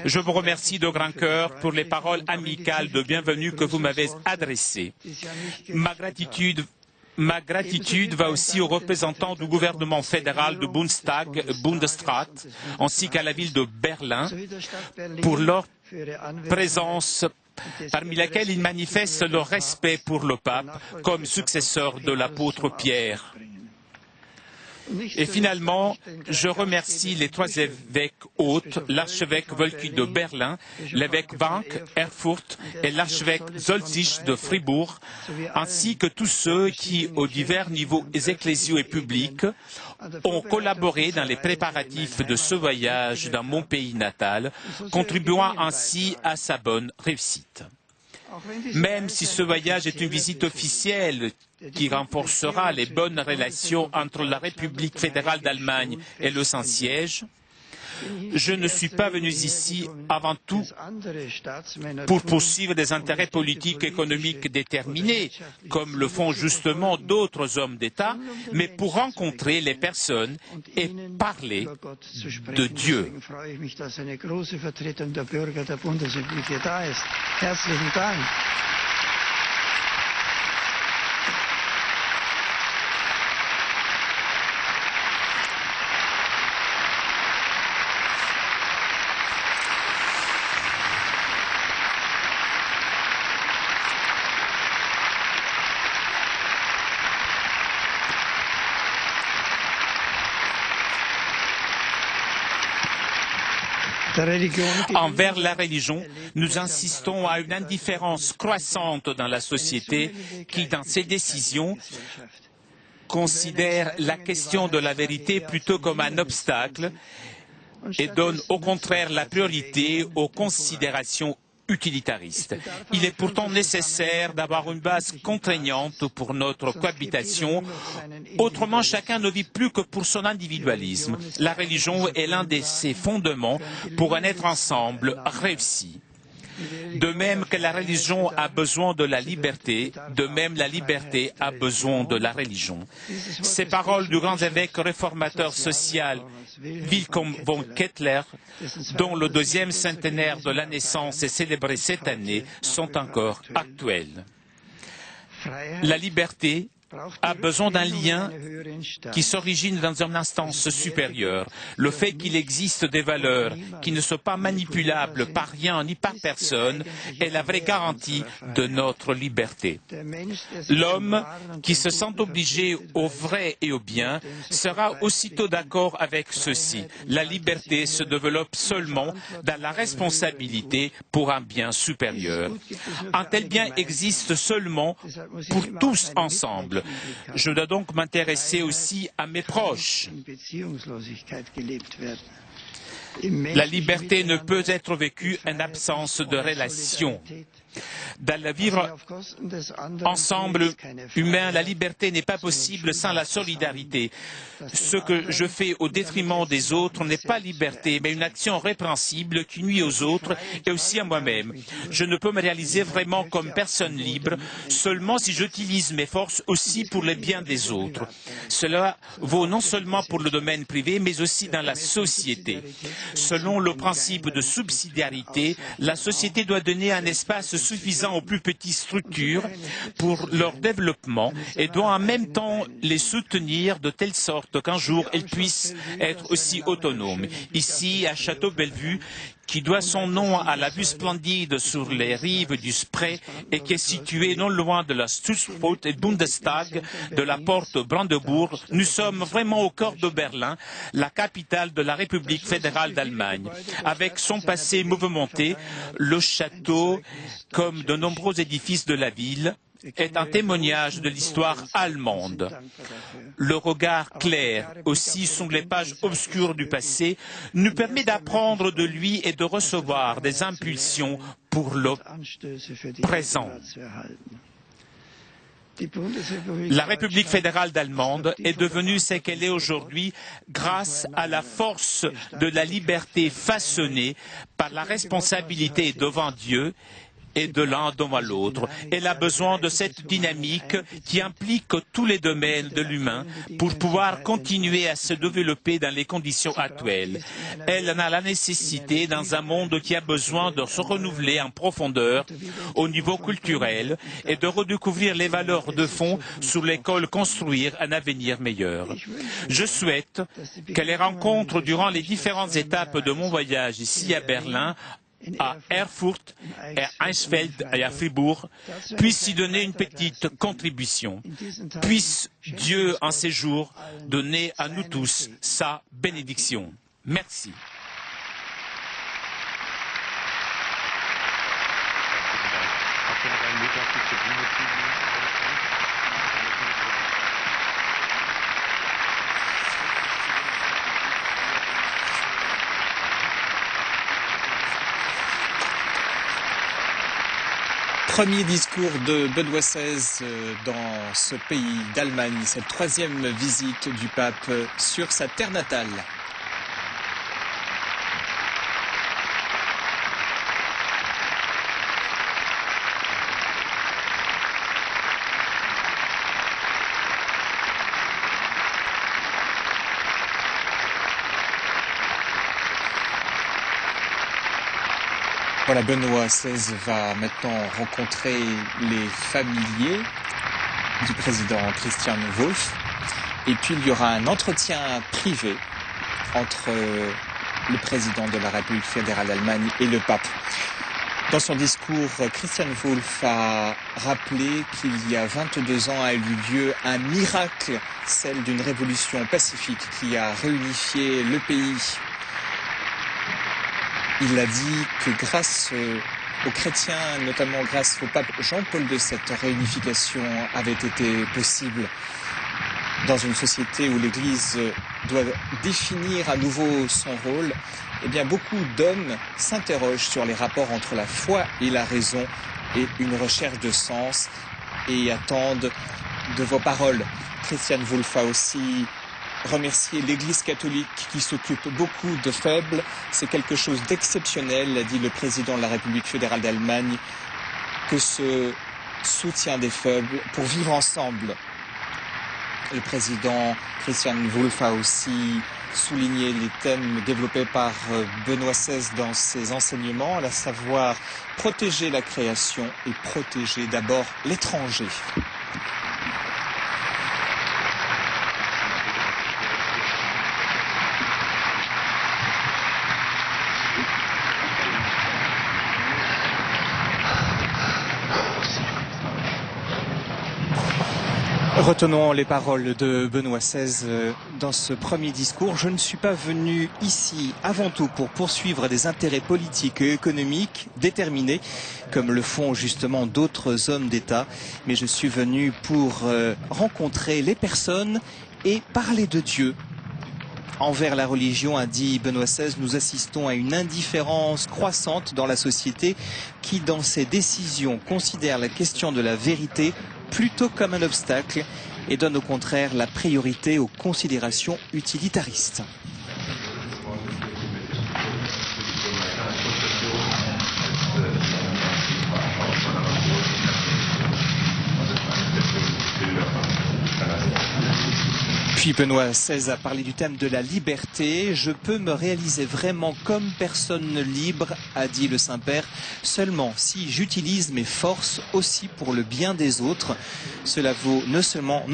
Je vous remercie de grand cœur pour les paroles amicales de bienvenue que vous m'avez adressées. Ma gratitude va aussi aux représentants du gouvernement fédéral du Bundesrat, ainsi qu'à la ville de Berlin, pour leur présence parmi laquelle ils manifestent leur respect pour le pape comme successeur de l'apôtre Pierre. Et finalement, je remercie les 3 évêques hôtes, l'archevêque Wölki de Berlin, l'évêque Wank, Erfurt et l'archevêque Zolzich de Fribourg, ainsi que tous ceux qui, aux divers niveaux ecclésiaux et publics, ont collaboré dans les préparatifs de ce voyage dans mon pays natal, contribuant ainsi à sa bonne réussite. Même si ce voyage est une visite officielle qui renforcera les bonnes relations entre la République fédérale d'Allemagne et le Saint-Siège, Je ne suis pas venu ici avant tout pour poursuivre des intérêts politiques et économiques déterminés, comme le font justement d'autres hommes d'État, mais pour rencontrer les personnes et parler de Dieu. Envers la religion, nous insistons à une indifférence croissante dans la société qui, dans ses décisions, considère la question de la vérité plutôt comme un obstacle et donne au contraire la priorité aux considérations utilitaristes. Il est pourtant nécessaire d'avoir une base contraignante pour notre cohabitation, autrement chacun ne vit plus que pour son individualisme. La religion est l'un de ses fondements pour un être ensemble réussi. De même que la religion a besoin de la liberté, de même la liberté a besoin de la religion. Ces paroles du grand évêque réformateur social Wilhelm von Kettler, dont le 2e centenaire de la naissance est célébré cette année, sont encore actuelles. La liberté a besoin d'un lien qui s'origine dans une instance supérieure. Le fait qu'il existe des valeurs qui ne sont pas manipulables par rien ni par personne est la vraie garantie de notre liberté. L'homme qui se sent obligé au vrai et au bien sera aussitôt d'accord avec ceci. La liberté se développe seulement dans la responsabilité pour un bien supérieur. Un tel bien existe seulement pour tous ensemble. Je dois donc m'intéresser aussi à mes proches. La liberté ne peut être vécue en absence de relation. Dans le vivre ensemble humain, la liberté n'est pas possible sans la solidarité. Ce que je fais au détriment des autres n'est pas liberté, mais une action répréhensible qui nuit aux autres et aussi à moi-même. Je ne peux me réaliser vraiment comme personne libre seulement si j'utilise mes forces aussi pour le bien des autres. Cela vaut non seulement pour le domaine privé, mais aussi dans la société. Selon le principe de subsidiarité, la société doit donner un espace suffisant aux plus petites structures pour leur développement et doit en même temps les soutenir de telle sorte qu'un jour elles puissent être aussi autonomes. Ici, à Château-Bellevue, qui doit son nom à la vue splendide sur les rives du Spree et qui est située non loin de la Staatspoort et Bundestag, de la porte Brandebourg, nous sommes vraiment au cœur de Berlin, la capitale de la République fédérale d'Allemagne. Avec son passé mouvementé, le château, comme de nombreux édifices de la ville, est un témoignage de l'histoire allemande. Le regard clair aussi sur les pages obscures du passé nous permet d'apprendre de lui et de recevoir des impulsions pour le présent. La République fédérale d'Allemande est devenue ce qu'elle est aujourd'hui grâce à la force de la liberté façonnée par la responsabilité devant Dieu et de l'un devant l'autre. Elle a besoin de cette dynamique qui implique tous les domaines de l'humain pour pouvoir continuer à se développer dans les conditions actuelles. Elle en a la nécessité dans un monde qui a besoin de se renouveler en profondeur au niveau culturel et de redécouvrir les valeurs de fond sur lesquelles construire un avenir meilleur. Je souhaite que les rencontres durant les différentes étapes de mon voyage ici à Berlin, à Erfurt, à Eichsfeld et à Fribourg, puisse y donner une petite contribution. Puisse Dieu, en ces jours, donner à nous tous sa bénédiction. Merci. Premier discours de Benoît XVI dans ce pays d'Allemagne, cette 3e visite du pape sur sa terre natale. Voilà, Benoît XVI va maintenant rencontrer les familiers du président Christian Wulff. Et puis il y aura un entretien privé entre le président de la République fédérale d'Allemagne et le pape. Dans son discours, Christian Wulff a rappelé qu'il y a 22 ans a eu lieu un miracle, celle d'une révolution pacifique qui a réunifié le pays. Il a dit que grâce aux chrétiens, notamment grâce au pape Jean-Paul II, cette réunification avait été possible. Dans une société où l'Église doit définir à nouveau son rôle, eh bien beaucoup d'hommes s'interrogent sur les rapports entre la foi et la raison et une recherche de sens et attendent de vos paroles. Christian Wulff a aussi remercié l'Église catholique qui s'occupe beaucoup de faibles. C'est quelque chose d'exceptionnel, a dit le président de la République fédérale d'Allemagne, que ce soutien des faibles pour vivre ensemble. Le président Christian Wulff a aussi souligné les thèmes développés par Benoît XVI dans ses enseignements, à savoir protéger la création et protéger d'abord l'étranger. Retenons les paroles de Benoît XVI dans ce premier discours. Je ne suis pas venu ici avant tout pour poursuivre des intérêts politiques et économiques déterminés, comme le font justement d'autres hommes d'État, mais je suis venu pour rencontrer les personnes et parler de Dieu. Envers la religion, a dit Benoît XVI, nous assistons à une indifférence croissante dans la société qui, dans ses décisions, considère la question de la vérité plutôt comme un obstacle et donne au contraire la priorité aux considérations utilitaristes. Puis Benoît XVI a parlé du thème de la liberté. Je peux me réaliser vraiment comme personne libre, a dit le Saint-Père, seulement si j'utilise mes forces aussi pour le bien des autres. Cela vaut non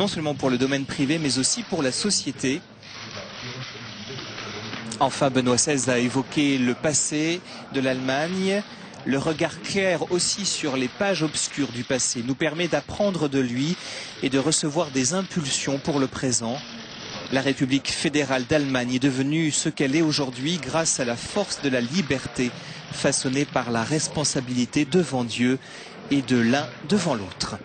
seulement pour le domaine privé, mais aussi pour la société. Enfin, Benoît XVI a évoqué le passé de l'Allemagne. Le regard clair aussi sur les pages obscures du passé nous permet d'apprendre de lui et de recevoir des impulsions pour le présent. La République fédérale d'Allemagne est devenue ce qu'elle est aujourd'hui grâce à la force de la liberté façonnée par la responsabilité devant Dieu et de l'un devant l'autre.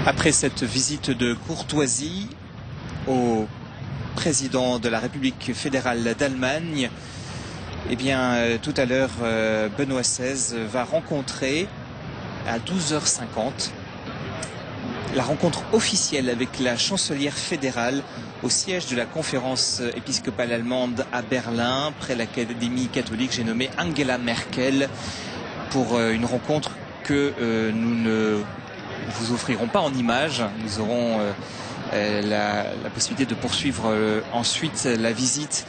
Après cette visite de courtoisie au président de la République fédérale d'Allemagne, eh bien, tout à l'heure, Benoît XVI va rencontrer à 12h50 la rencontre officielle avec la chancelière fédérale au siège de la conférence épiscopale allemande à Berlin, près l'Académie catholique. J'ai nommé Angela Merkel pour une rencontre que nous ne vous offrirons pas en images. Nous aurons la possibilité de poursuivre ensuite la visite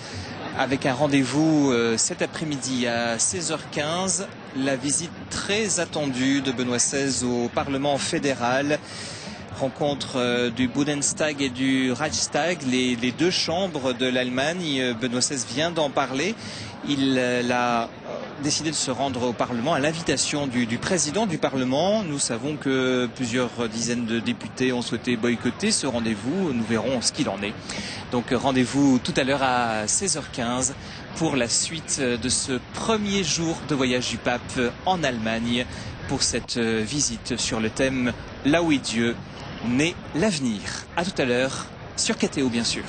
avec un rendez-vous cet après-midi à 16h15. La visite très attendue de Benoît XVI au Parlement fédéral. Rencontre du Bundestag et du Reichstag, les deux chambres de l'Allemagne. Benoît XVI vient d'en parler. Il l'a décidé de se rendre au Parlement à l'invitation du président du Parlement. Nous savons que plusieurs dizaines de députés ont souhaité boycotter ce rendez-vous. Nous verrons ce qu'il en est. Donc rendez-vous tout à l'heure à 16h15 pour la suite de ce premier jour de voyage du pape en Allemagne pour cette visite sur le thème « Là où est Dieu, naît l'avenir ». À tout à l'heure sur KTO bien sûr.